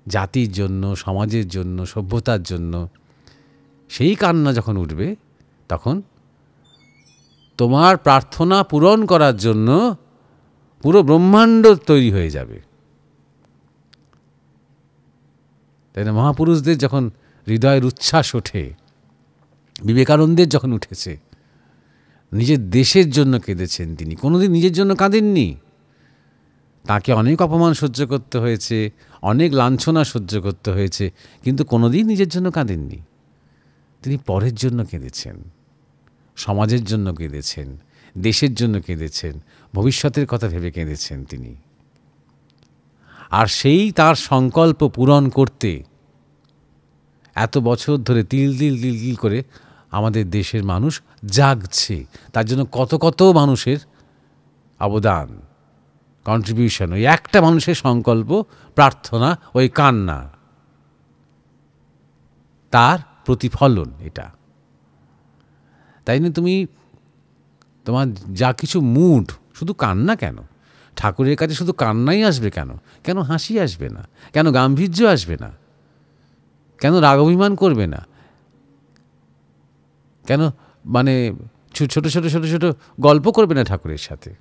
জাতির জন্য, সমাজের জন্য, সভ্যতার জন্য। সেই কান্না যখন উঠবে, তখন তোমার প্রার্থনা পূরণ করার জন্য পুরো ব্রহ্মাণ্ড তৈরি হয়ে যাবে। তাই না? মহাপুরুষদের যখন হৃদয়ের উচ্ছ্বাস ওঠে, বিবেকানন্দের যখন উঠেছে, নিজের দেশের জন্য কেঁদেছেন তিনি, কোনোদিন নিজের জন্য কাঁদেননি। তাকে অনেক অপমান সহ্য করতে হয়েছে, অনেক লাঞ্ছনা সহ্য করতে হয়েছে, কিন্তু কোনোদিন নিজের জন্য কাঁদেননি। তিনি পরের জন্য কেঁদেছেন, সমাজের জন্য কেঁদেছেন, দেশের জন্য কেঁদেছেন, ভবিষ্যতের কথা ভেবে কেঁদেছেন তিনি। আর সেই তার সংকল্প পূরণ করতে এত বছর ধরে তিল তিল তিল তিল করে আমাদের দেশের মানুষ জাগছে। তার জন্য কত কত মানুষের অবদান, কন্ট্রিবিউশন, ওই একটা মানুষের সংকল্প, প্রার্থনা, ওই কান্না, তার প্রতিফলন এটা। তাই না? তুমি তোমার যা কিছু মুড, শুধু কান্না কেন, ঠাকুরের কাছে শুধু কান্নাই আসবে কেন? কেন হাসি আসবে না? কেন গাম্ভীর্য আসবে না? কেন রাগ অভিমান করবে না? কেন ছোট ছোট ছোট ছোট গল্প করবে না ঠাকুরের সাথে?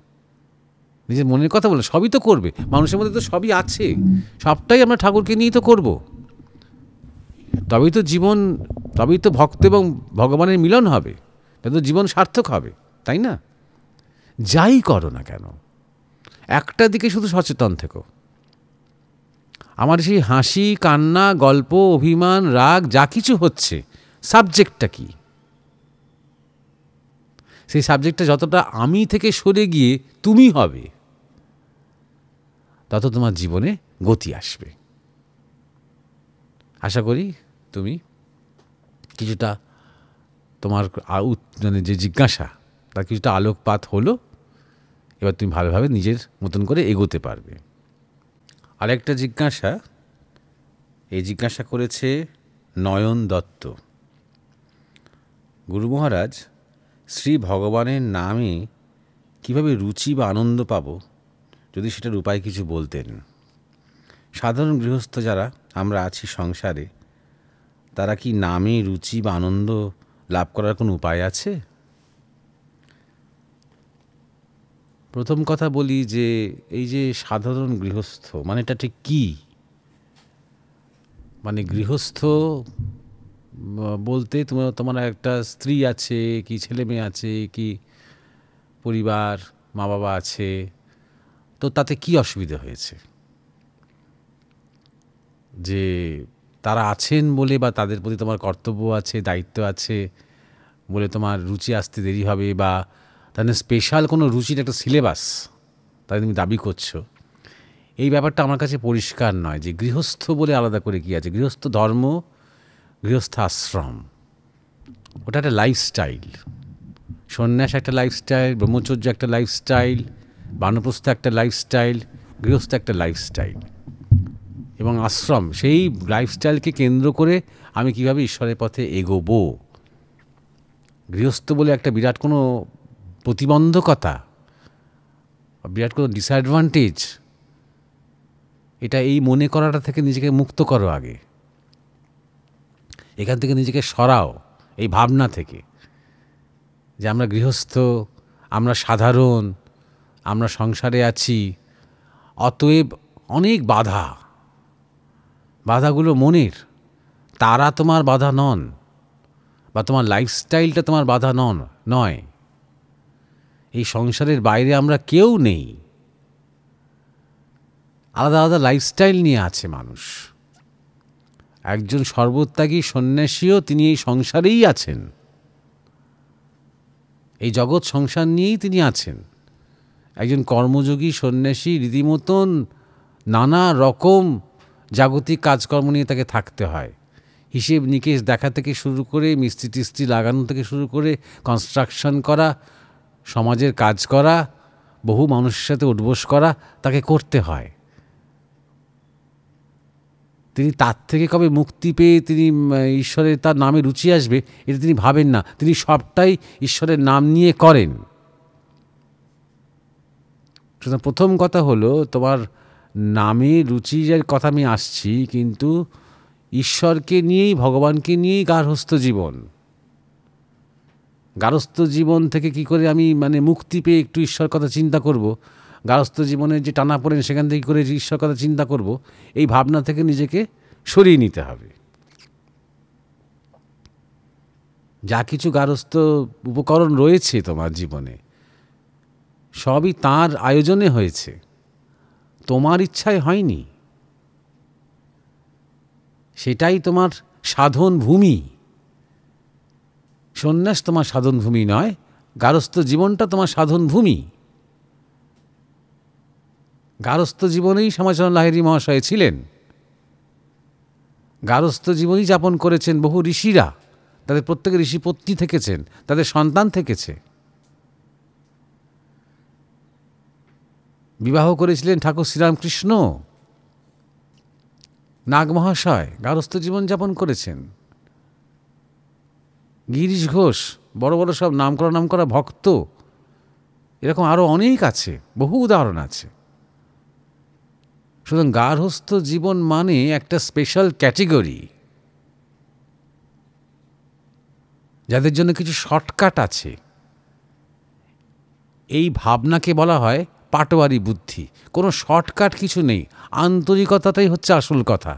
নিজের মনের কথা বলে সবই তো করবে, মানুষের মধ্যে তো সবই আছে, সবটাই আমরা ঠাকুরকে নিয়েই তো করব। তবেই তো জীবন, তবেই তো ভক্ত এবং ভগবানের মিলন হবে, তবে তো জীবন সার্থক হবে, তাই না? যাই করো না কেন একটা দিকে শুধু সচেতন থেকো। আমার সেই হাসি, কান্না, গল্প, অভিমান, রাগ যা কিছু হচ্ছে, সাবজেক্টটা কি? সেই সাবজেক্টটা যতটা আমি থেকে সরে গিয়ে তুমি হবে, তত তোমার জীবনে গতি আসবে। আশা করি তুমি কিছুটা তোমার মানে যে জিজ্ঞাসা তার কিছুটা আলোকপাত হলো। এবার তুমি ভালোভাবে নিজের মতন করে এগোতে পারবে। আরেকটা জিজ্ঞাসা, এই জিজ্ঞাসা করেছে নয়ন দত্ত। গুরু মহারাজ, শ্রী ভগবানের নামে কিভাবে রুচি বা আনন্দ পাব, যদি সেটার উপায় কিছু বলতেন। সাধারণ গৃহস্থ যারা আমরা আছি সংসারে, তারা কি নামে রুচি বা আনন্দ লাভ করার কোনো উপায় আছে? প্রথম কথা বলি যে এই যে সাধারণ গৃহস্থ মানে এটা ঠিক কী? মানে গৃহস্থ বলতে তোমার একটা স্ত্রী আছে, কি ছেলে মেয়ে আছে, কি পরিবার, মা বাবা আছে, তো তাতে কি অসুবিধা হয়েছে? যে তারা আছেন বলে বা তাদের প্রতি তোমার কর্তব্য আছে, দায়িত্ব আছে বলে তোমার রুচি আসতে দেরি হবে, বা তাদের স্পেশাল কোনো রুচির একটা সিলেবাস তাই তুমি দাবি করছো, এই ব্যাপারটা আমার কাছে পরিষ্কার নয়। যে গৃহস্থ বলে আলাদা করে কি আছে? গৃহস্থ ধর্ম, গৃহস্থ আশ্রম, ওটা একটা লাইফস্টাইল। সন্ন্যাস একটা লাইফস্টাইল, ব্রহ্মচর্য একটা লাইফস্টাইল, বানপ্রস্থ একটা লাইফস্টাইল, গৃহস্থ একটা লাইফস্টাইল। এবং আশ্রম, সেই লাইফস্টাইলকে কেন্দ্র করে আমি কিভাবে ঈশ্বরের পথে এগোবো। গৃহস্থ বলে একটা বিরাট কোনো প্রতিবন্ধকতা, বিরাট কোনো ডিসঅ্যাডভান্টেজ, এটা এই মনে করাটা থেকে নিজেকে মুক্ত করো আগে। এখান থেকে নিজেকে সরাও, এই ভাবনা থেকে যে আমরা গৃহস্থ, আমরা সাধারণ, আমরা সংসারে আছি, অতএব অনেক বাধা, বাধাগুলো মনের, তারা তোমার বাধা নন, বা তোমার লাইফস্টাইলটা তোমার বাধা নয়। এই সংসারের বাইরে আমরা কেউ নেই, আলাদা আলাদা লাইফস্টাইল নিয়ে আছে মানুষ। একজন সর্বত্যাগী সন্ন্যাসীও তিনি এই সংসারেই আছেন, এই জগৎ সংসার নিয়েই তিনি আছেন। একজন কর্মযোগী সন্ন্যাসী রীতিমতন নানা রকম জাগতিক কাজকর্ম নিয়ে তাকে থাকতে হয়। হিসেব নিকেশ দেখা থেকে শুরু করে, মিস্ত্রি টিস্ত্রি লাগানো থেকে শুরু করে, কনস্ট্রাকশন করা, সমাজের কাজ করা, বহু মানুষের সাথে উঠবোস করা তাকে করতে হয়। তিনি তার থেকে কবে মুক্তি পেয়ে তিনি ঈশ্বরের তার নামে রুচি আসবে এটা তিনি ভাবেন না। তিনি সবটাই ঈশ্বরের নাম নিয়ে করেন। সুতরাং প্রথম কথা হলো, তোমার নামে রুচির কথা আমি আসছি, কিন্তু ঈশ্বরকে নিয়েই, ভগবানকে নিয়েই গার্হস্থ্য জীবন। গার্হস্থ্য জীবন থেকে কি করে আমি মানে মুক্তি পেয়ে একটু ঈশ্বর কথা চিন্তা করব, গার্হস্থ্য জীবনের যে টানাপোড়েন সেখান থেকে করে ঈশ্বর কথা চিন্তা করব, এই ভাবনা থেকে নিজেকে সরিয়ে নিতে হবে। যা কিছু গার্হস্থ্য উপকরণ রয়েছে তোমার জীবনে, সবই তাঁর আয়োজনে হয়েছে, তোমার ইচ্ছায় হয়নি। সেটাই তোমার সাধন ভূমি। সন্ন্যাস তোমার সাধন ভূমি নয়, গার্হস্থ্য জীবনটা তোমার সাধন ভূমি। গার্হস্থ্য জীবনেই শ্যামাচরণ লাহিড়ী মহাশয় ছিলেন, গার্হস্থ্য জীবনই যাপন করেছেন বহু ঋষিরা, তাদের প্রত্যেকে ঋষি পত্নী থেকেছেন, তাদের সন্তান থেকেছে। বিবাহ করেছিলেন ঠাকুর শ্রীরামকৃষ্ণ, নাগ মহাশয় গার্হস্থ্য জীবন যাপন করেছেন। গিরিশ ঘোষ, বড় বড় সব নামকরা ভক্ত, এরকম আরও অনেক আছে, বহু উদাহরণ আছে। সুতরাং গার্হস্থ্য জীবন মানে একটা স্পেশাল ক্যাটেগরি, যাদের জন্য কিছু শর্টকাট আছে। এই ভাবনাকে বলা হয় পাটোয়ারি বুদ্ধি, কোনো শর্টকাট কিছু নেই। আন্তরিকতাটাই হচ্ছে আসল কথা,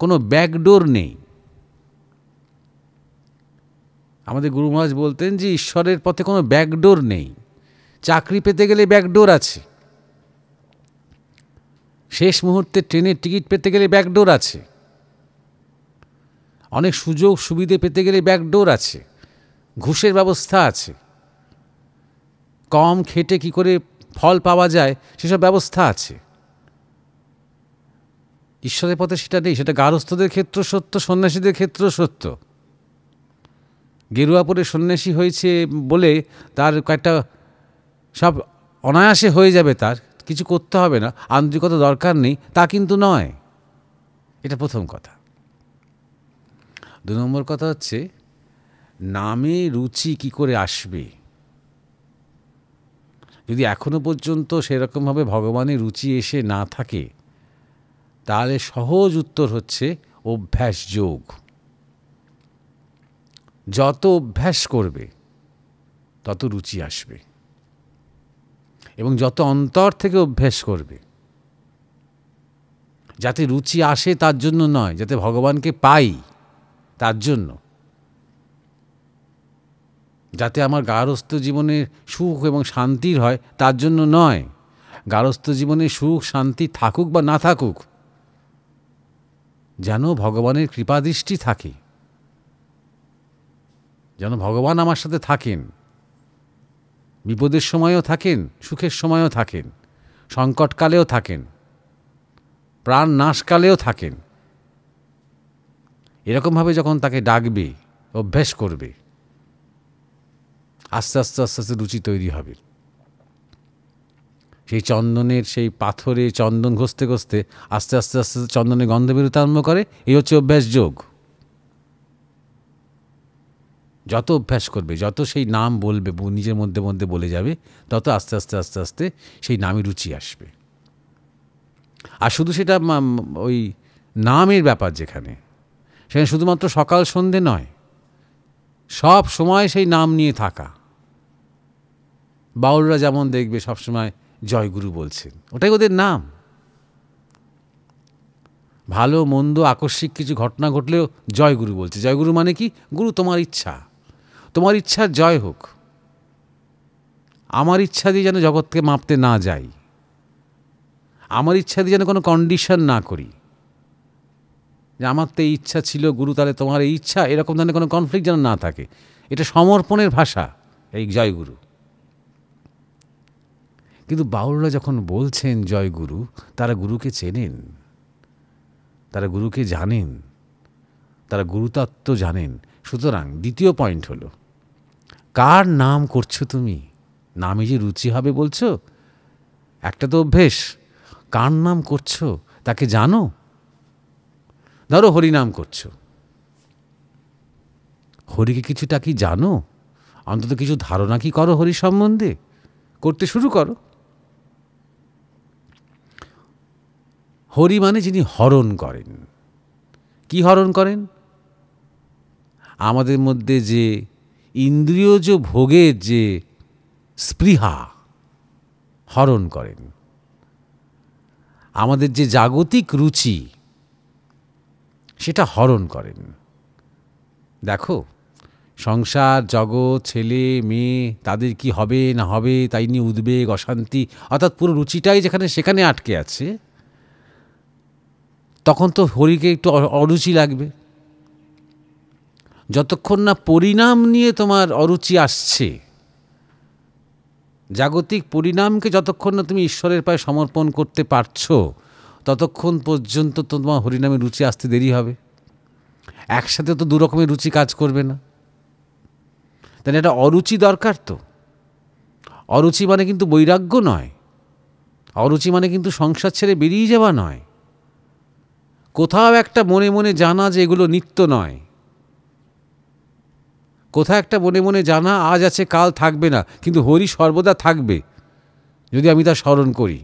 কোনো ব্যাকডোর নেই। আমাদের গুরু মহারাজ বলতেন যে ঈশ্বরের পথে কোনো ব্যাকডোর নেই। চাকরি পেতে গেলে ব্যাকডোর আছে, শেষ মুহূর্তে ট্রেনের টিকিট পেতে গেলে ব্যাকডোর আছে, অনেক সুযোগ সুবিধে পেতে গেলে ব্যাকডোর আছে, ঘুষের ব্যবস্থা আছে, কম খেটে কি করে ফল পাওয়া যায় সেসব ব্যবস্থা আছে। ঈশ্বরের পথে সেটা নেই। সেটা গারস্থদের ক্ষেত্র সত্য, সন্ন্যাসীদের ক্ষেত্র সত্য। গেরুয়া পরে সন্ন্যাসী হয়েছে বলে তার কয়েকটা সব অনায়াসে হয়ে যাবে, তার কিছু করতে হবে না, আন্তরিকতা দরকার নেই, তা কিন্তু নয়। এটা প্রথম কথা। 2 নম্বর কথা হচ্ছে নামে রুচি কি করে আসবে। যদি এখনো পর্যন্ত সেরকমভাবে ভগবানের রুচি এসে না থাকে, তাহলে সহজ উত্তর হচ্ছে অভ্যাস যোগ। যত অভ্যাস করবে তত রুচি আসবে, এবং যত অন্তর থেকে অভ্যাস করবে, যাতে রুচি আসে তার জন্য নয়, যাতে ভগবানকে পাই তার জন্য, যাতে আমার গারস্থ জীবনের সুখ এবং শান্তির হয় তার জন্য নয়। গারস্থ জীবনে সুখ শান্তি থাকুক বা না থাকুক, যেন ভগবানের কৃপাদৃষ্টি থাকে, যেন ভগবান আমার সাথে থাকেন, বিপদের সময়ও থাকেন, সুখের সময়ও থাকেন, সংকটকালেও থাকেন, প্রাণ নাশকালেও থাকেন। এরকমভাবে যখন তাকে ডাকবে, অভ্যাস করবে, আস্তে আস্তে আস্তে আস্তে রুচি তৈরি হবে। সেই চন্দনের সেই পাথরে চন্দন ঘষতে ঘষতে আস্তে আস্তে আস্তে আস্তে চন্দনের গন্ধ বেরোতে আরম্ভ করে। এই হচ্ছে অভ্যাস যোগ। যত অভ্যাস করবে, যত সেই নাম বলবে, নিজের মধ্যে মধ্যে বলে যাবে, তত আস্তে আস্তে আস্তে আস্তে সেই নামে রুচি আসবে। আর শুধু সেটা ওই নামের ব্যাপার, যেখানে সেখানে শুধুমাত্র সকাল সন্ধে নয়, সব সময় সেই নাম নিয়ে থাকা। বাউলরা যেমন দেখবে সবসময় জয়গুরু বলছেন, ওটাই ওদের নাম। ভালো মন্দ আকস্মিক কিছু ঘটনা ঘটলেও জয়গুরু বলছে। জয়গুরু মানে কি? গুরু, তোমার ইচ্ছা, তোমার ইচ্ছার জয় হোক। আমার ইচ্ছা দিয়ে যেন জগৎকে মাপতে না যাই, আমার ইচ্ছা দিয়ে যেন কোনো কন্ডিশন না করি, যে আমার তো এই ইচ্ছা ছিল গুরু, তাহলে তোমার এই ইচ্ছা, এরকম ধরনের কোনো কনফ্লিক্ট যেন না থাকে। এটা সমর্পণের ভাষা, এই জয়গুরু। কিন্তু বাউলরা যখন বলছেন জয়গুরু, তারা গুরুকে চেনেন, তারা গুরুকে জানেন, তারা গুরুতত্ত্ব জানেন। সুতরাং দ্বিতীয় পয়েন্ট হলো, কার নাম করছো তুমি? নামে যে রুচি হবে বলছো, একটা তো অভ্যেস। কার নাম করছো তাকে জানো। ধরো হরিনাম করছো, হরিকে কিছুটা কি জানো? অন্তত কিছু ধারণা কি করো হরি সম্বন্ধে? করতে শুরু করো। হরি মানে যিনি হরণ করেন। কি হরণ করেন? আমাদের মধ্যে যে ইন্দ্রিয়জ ভোগের যে স্পৃহা হরণ করেন, আমাদের যে জাগতিক রুচি সেটা হরণ করেন। দেখো, সংসার জগৎ, ছেলে মেয়ে, তাদের কি হবে না হবে তাই নিয়ে উদ্বেগ, অশান্তি, অর্থাৎ পুরো রুচিটাই যেখানে সেখানে আটকে আছে, তখন তো হরিকে একটু অরুচি লাগবে। যতক্ষণ না পরিণাম নিয়ে তোমার অরুচি আসছে, জাগতিক পরিণামকে যতক্ষণ না তুমি ঈশ্বরের পায়ে সমর্পণ করতে পারছো, ততক্ষণ পর্যন্ত তোমার হরিনামে রুচি আসতে দেরি হবে। একসাথে তো 2 রকমের রুচি কাজ করবে না। তাহলে এটা অরুচি দরকার। তো অরুচি মানে কিন্তু বৈরাগ্য নয়, অরুচি মানে কিন্তু সংসার ছেড়ে বেরিয়ে যাওয়া নয়। কোথাও একটা মনে মনে জানা যে এগুলো নিত্য নয়, কোথাও একটা মনে মনে জানা আজ আছে কাল থাকবে না, কিন্তু হরি সর্বদা থাকবে যদি আমি তা স্মরণ করি।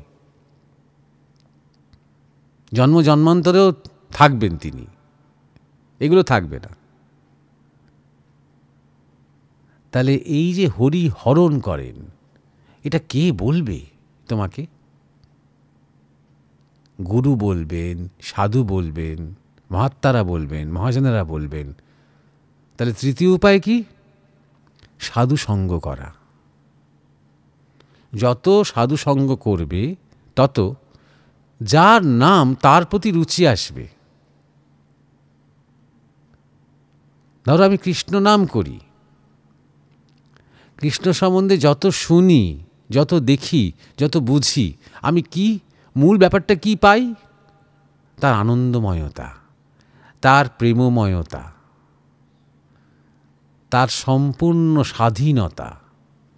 জন্ম জন্মান্তরেও থাকবেন তিনি, এগুলো থাকবে না। তাহলে এই যে হরি হরণ করেন, এটা কে বলবে? তোমাকে? গুরু বলবেন, সাধু বলবেন, মহাত্মারা বলবেন, মহাজনেরা বলবেন। তাহলে তৃতীয় উপায় কি? সাধু সঙ্গ করা। যত সাধু সঙ্গ করবে তত যার নাম তার প্রতি রুচি আসবে। ধরো আমি কৃষ্ণ নাম করি, কৃষ্ণ সম্বন্ধে যত শুনি, যত দেখি, যত বুঝি, আমি কি মূল ব্যাপারটা কি পাই? তার আনন্দময়তা, তার প্রেমময়তা, তার সম্পূর্ণ স্বাধীনতা,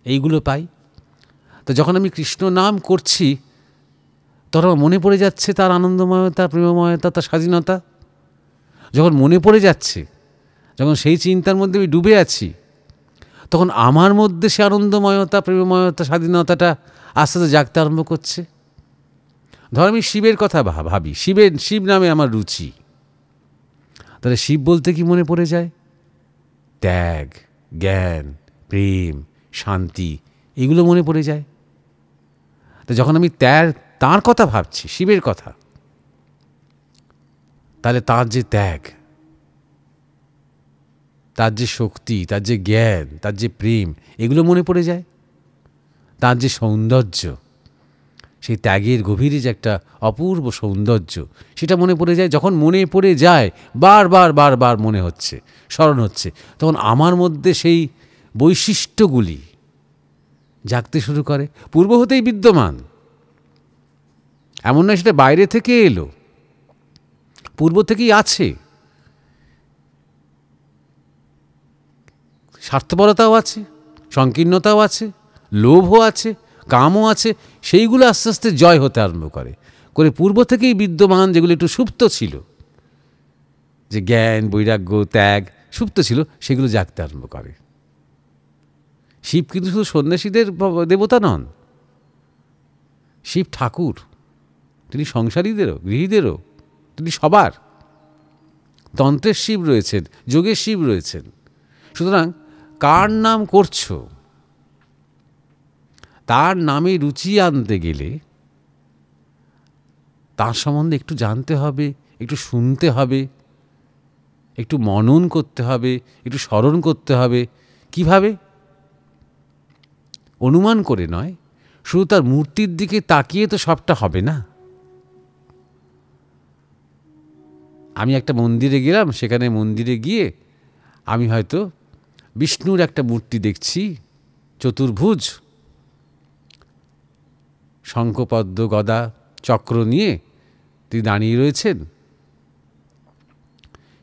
এইগুলো পাই। তো যখন আমি কৃষ্ণ নাম করছি তখন মনে পড়ে যাচ্ছে তার আনন্দময়তা, প্রেমময়তা, তার স্বাধীনতা। যখন মনে পড়ে যাচ্ছে, যখন সেই চিন্তার মধ্যে আমি ডুবে আছি, তখন আমার মধ্যে সে আনন্দময়তা, প্রেমময়তা, স্বাধীনতাটা আস্তে আস্তে জাগতে আরম্ভ করছে। ধর আমি শিবের কথা ভাবি, শিব নামে আমার রুচি, তাহলে শিব বলতে কি মনে পড়ে যায়? ত্যাগ, জ্ঞান, প্রেম, শান্তি, এগুলো মনে পড়ে যায়। তো যখন আমি তাঁর কথা ভাবছি, শিবের কথা, তাহলে তাঁর যে ত্যাগ, তার যে শক্তি, তার যে জ্ঞান, তার যে প্রেম, এগুলো মনে পড়ে যায়। তার যে সৌন্দর্য, সেই ত্যাগের গভীরে যে একটা অপূর্ব সৌন্দর্য, সেটা মনে পড়ে যায়। যখন মনে পড়ে যায়, বারবার মনে হচ্ছে, স্মরণ হচ্ছে, তখন আমার মধ্যে সেই বৈশিষ্ট্যগুলি জাগতে শুরু করে। পূর্ব হতেই বিদ্যমান, এমন নয় সেটা বাইরে থেকে এলো, পূর্ব থেকেই আছে। স্বার্থপরতাও আছে, সংকীর্ণতাও আছে, লোভও আছে, কামও আছে, সেইগুলো আস্তে আস্তে জয় হতে আরম্ভ করে পূর্ব থেকেই বিদ্যমান যেগুলো একটু সুপ্ত ছিল, যে জ্ঞান, বৈরাগ্য, ত্যাগ সুপ্ত ছিল, সেগুলো জাগতে আরম্ভ করে। শিব কিন্তু শুধু সন্ন্যাসীদের দেবতা নন, শিব ঠাকুর, তিনি সংসারীদেরও, গৃহীদেরও, তিনি সবার। তন্ত্রের শিব রয়েছেন, যোগের শিব রয়েছেন। সুতরাং কার নাম করছো, তার নামে রুচি আনতে গেলে তার সম্বন্ধে একটু জানতে হবে, একটু শুনতে হবে, একটু মনন করতে হবে, একটু স্মরণ করতে হবে। কিভাবে? অনুমান করে নয়, শুধু তার মূর্তির দিকে তাকিয়ে তো সবটা হবে না। আমি একটা মন্দিরে গেলাম, সেখানে মন্দিরে গিয়ে আমি হয়তো বিষ্ণুর একটা মূর্তি দেখছি, চতুর্ভুজ, শঙ্খপদ্ম, গদা, চক্র নিয়ে তিনি দাঁড়িয়ে রয়েছেন।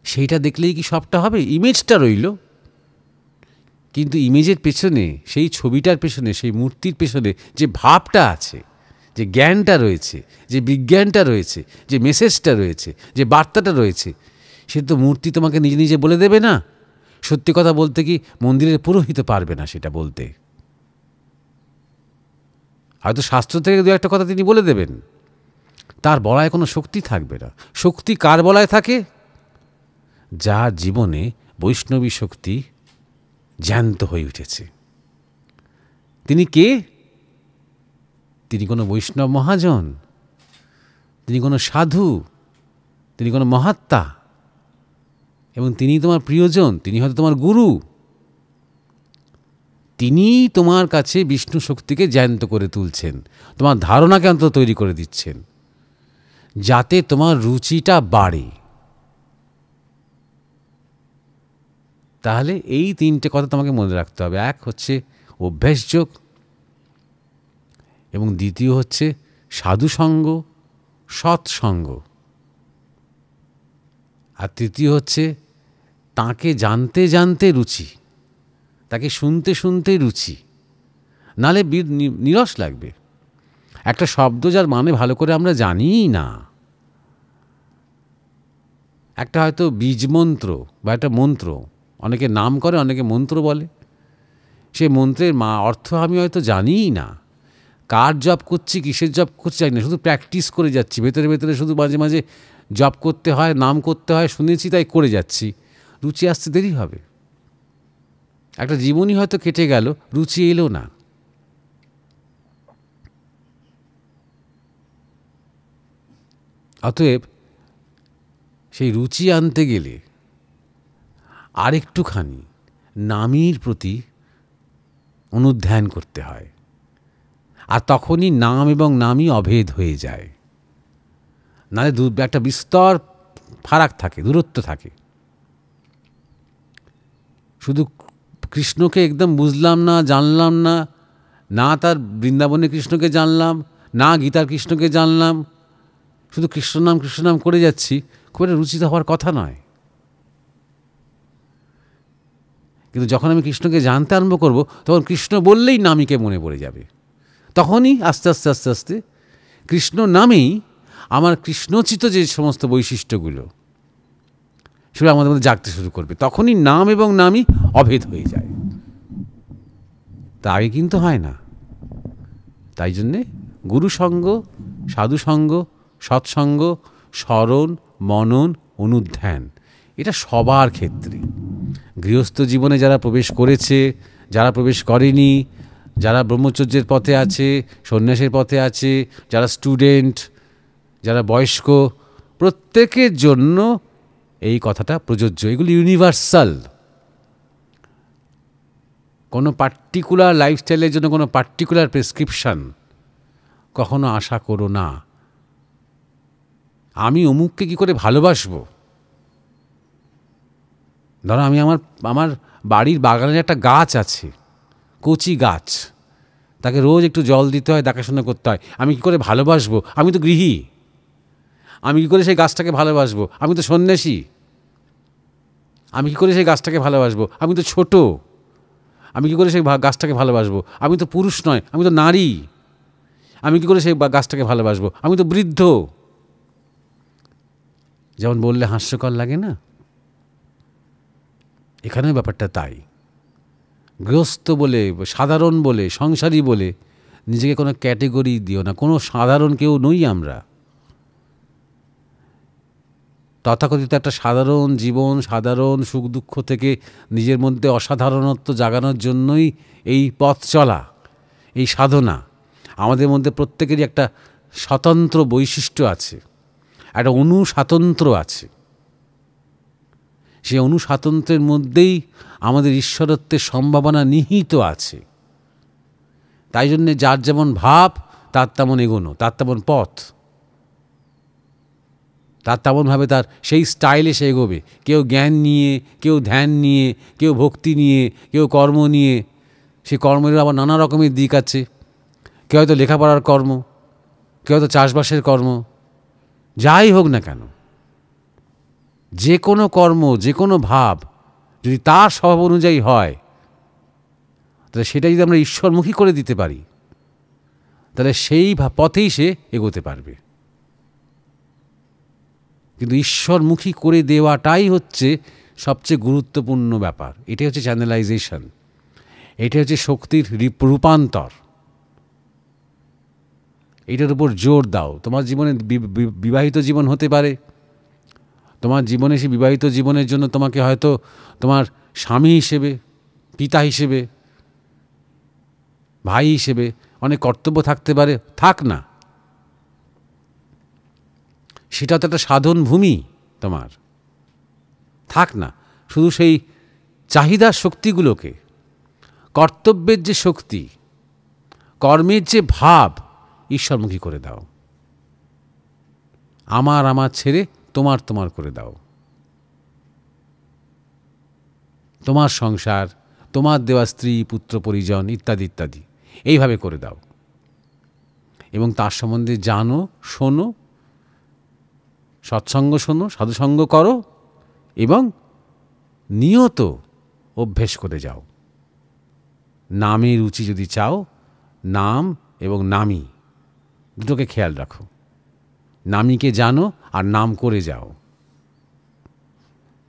সেইটা দেখলেই কি সবটা হবে? ইমেজটা রইল, কিন্তু ইমেজের পেছনে, সেই ছবিটার পেছনে, সেই মূর্তির পেছনে যে ভাবটা আছে, যে জ্ঞানটা রয়েছে, যে বিজ্ঞানটা রয়েছে, যে মেসেজটা রয়েছে, যে বার্তাটা রয়েছে, সে তো মূর্তি তোমাকে নিজে নিজে বলে দেবে না। সত্যি কথা বলতে কি, মন্দিরের পুরোহিত পারবে না সেটা বলতে। হয়তো শাস্ত্র থেকে দু একটা কথা তিনি বলে দেবেন, তার বলায় কোনো শক্তি থাকবে না। শক্তি কার বলায় থাকে? যার জীবনে বৈষ্ণবী শক্তি জ্যান্ত হয়ে উঠেছে। তিনি কে? তিনি কোনো বৈষ্ণব মহাজন, তিনি কোনো সাধু, তিনি কোনো মহাত্মা, এবং তিনি তোমার প্রিয়জন, তিনি হয়তো তোমার গুরু। তিনি তোমার কাছে বিষ্ণু শক্তিকে জ্যান্ত করে তুলছেন, তোমার ধারণাকে অন্তত তৈরি করে দিচ্ছেন, যাতে তোমার রুচিটা বাড়ে। তাহলে এই তিনটে কথা তোমাকে মনে রাখতে হবে। এক হচ্ছে অভ্যাসযোগ, এবং দ্বিতীয় হচ্ছে সাধুসঙ্গ, সৎসঙ্গ, আর তৃতীয় হচ্ছে তাকে জানতে জানতে রুচি, তাকে শুনতে শুনতে রুচি। নালে নিরস লাগবে। একটা শব্দ যার মানে ভালো করে আমরা জানিই না, একটা হয়তো বীজমন্ত্র বা একটা মন্ত্র, অনেকে নাম করে, অনেকে মন্ত্র বলে, সে মন্ত্রের অর্থ আমি হয়তো জানিই না। কার জপ করছি, কিসের জপ করছি জানি না, শুধু প্র্যাকটিস করে যাচ্ছি ভেতরে ভেতরে, শুধু মাঝে মাঝে জপ করতে হয়, নাম করতে হয়, শুনেছি তাই করে যাচ্ছি। রুচি আসতে দেরি হবে। একটা জীবনই হয়তো কেটে গেল, রুচি এলো না। অতএব সেই রুচি আনতে গেলে আরেকটুখানি নামীর প্রতি অনুধ্যান করতে হয়, আর তখনই নাম এবং নামই অভেদ হয়ে যায়। নাহলে একটা বিস্তর ফারাক থাকে, দূরত্ব থাকে। শুধু কৃষ্ণকে একদম বুঝলাম না, জানলাম না, না তার বৃন্দাবনের কৃষ্ণকে জানলাম, না গীতার কৃষ্ণকে জানলাম, শুধু কৃষ্ণ নাম করে যাচ্ছি, খুব একটা রুচিত হওয়ার কথা নয়। কিন্তু যখন আমি কৃষ্ণকে জানতে আরম্ভ করব, তখন কৃষ্ণ বললেই নামীকে মনে পড়ে যাবে। তখনই আস্তে আস্তে আস্তে আস্তে কৃষ্ণ নামেই আমার কৃষ্ণোচিত যে সমস্ত বৈশিষ্ট্যগুলো সেগুলো আমাদের মধ্যে জাগতে শুরু করবে। তখনই নাম এবং নামই অভেদ হয়ে যায়, তা আগে কিন্তু হয় না। তাই জন্যে গুরুসঙ্গ, সাধুসঙ্গ, সৎসঙ্গ, স্মরণ, মনন, অনুধ্যান, এটা সবার ক্ষেত্রে। গৃহস্থ জীবনে যারা প্রবেশ করেছে, যারা প্রবেশ করেনি, যারা ব্রহ্মচর্যের পথে আছে, সন্ন্যাসের পথে আছে, যারা স্টুডেন্ট, যারা বয়স্ক, প্রত্যেকের জন্য এই কথাটা প্রযোজ্য। এগুলি ইউনিভার্সাল। কোনো পার্টিকুলার লাইফস্টাইলের জন্য কোনো পার্টিকুলার প্রেসক্রিপশন কখনো আশা করো না। আমি অমুককে কী করে ভালোবাসবো? ধরো আমি আমার বাড়ির বাগানের একটা গাছ আছে, কচি গাছ, তাকে রোজ একটু জল দিতে হয়, দেখাশোনা করতে হয়। আমি কী করে ভালোবাসবো? আমি তো গৃহী। আমি কী করে সেই গাছটাকে ভালোবাসবো? আমি তো সন্ন্যাসী। আমি কী করে সেই গাছটাকে ভালোবাসবো? আমি তো ছোট। আমি কী করে সেই গাছটাকে ভালোবাসবো? আমি তো পুরুষ নয়, আমি তো নারী। আমি কী করে সেই গাছটাকে ভালোবাসবো? আমি তো বৃদ্ধ। যেমন বললে হাস্যকর লাগে না? এখানেও ব্যাপারটা তাই। গৃহস্থ বলে, সাধারণ বলে, সংসারী বলে নিজেকে কোনো ক্যাটেগরি দিও না। কোনো সাধারণ কেউ নই আমরা। তথাকথিত একটা সাধারণ জীবন, সাধারণ সুখ দুঃখ থেকে নিজের মধ্যে অসাধারণত্ব জাগানোর জন্যই এই পথ চলা, এই সাধনা। আমাদের মধ্যে প্রত্যেকেরই একটা স্বতন্ত্র বৈশিষ্ট্য আছে, একটা অনুস্বাতন্ত্র আছে। সেই অনুস্বাতন্ত্র্যের মধ্যেই আমাদের ঈশ্বরত্বের সম্ভাবনা নিহিত আছে। তাই জন্যে যার যেমন ভাব তার তেমন এগোনো, তার তেমন পথ, তার তেমনভাবে তার সেই স্টাইলে সে এগোবে। কেউ জ্ঞান নিয়ে, কেউ ধ্যান নিয়ে, কেউ ভক্তি নিয়ে, কেউ কর্ম নিয়ে। সে কর্মের আবার নানা রকমের দিক আছে। কেউ হয়তো লেখাপড়ার কর্ম, কেউ হয়তো চাষবাসের কর্ম। যাই হোক না কেন, যে কোনো কর্ম, যে কোনো ভাব যদি তার স্বভাব অনুযায়ী হয়, তাহলে সেটা যদি আমরা ঈশ্বরমুখী করে দিতে পারি, তাহলে সেই পথেই সে এগোতে পারবে। কিন্তু ঈশ্বরমুখী করে দেওয়াটাই হচ্ছে সবচেয়ে গুরুত্বপূর্ণ ব্যাপার। এটাই হচ্ছে চ্যানেলাইজেশন, এটা হচ্ছে শক্তির রূপান্তর। এটার উপর জোর দাও। তোমার জীবনে বিবাহিত জীবন হতে পারে, তোমার জীবনে সেই বিবাহিত জীবনের জন্য তোমাকে হয়তো তোমার স্বামী হিসেবে, পিতা হিসেবে, ভাই হিসেবে অনেক কর্তব্য থাকতে পারে। থাক না, সেটা তো একটা সাধন ভূমি তোমার। থাক না, শুধু সেই চাহিদার শক্তিগুলোকে, কর্তব্যের যে শক্তি, কর্মের যে ভাব, ঈশ্বরমুখী করে দাও। আমার আমার ছেড়ে তোমার তোমার করে দাও। তোমার সংসার, তোমার দেওয়া স্ত্রী, পুত্র, পরিজন ইত্যাদি ইত্যাদি এইভাবে করে দাও। এবং তার সম্বন্ধে জানো, শোনো, সৎসঙ্গ শোনো, সাধুসঙ্গ করো এবং নিয়ত অভ্যেস করে যাও। নামে রুচি যদি চাও, নাম এবং নামী দুটোকে খেয়াল রাখো। নামীকে জানো আর নাম করে যাও।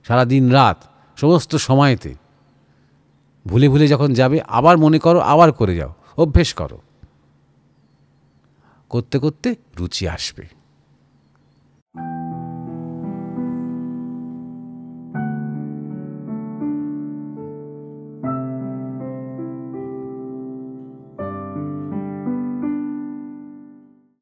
সারা দিন রাত সমস্ত সময়তে ভুলে ভুলে যখন যাবে আবার মনে করো, আবার করে যাও, অভ্যেস করো। করতে করতে রুচি আসবে।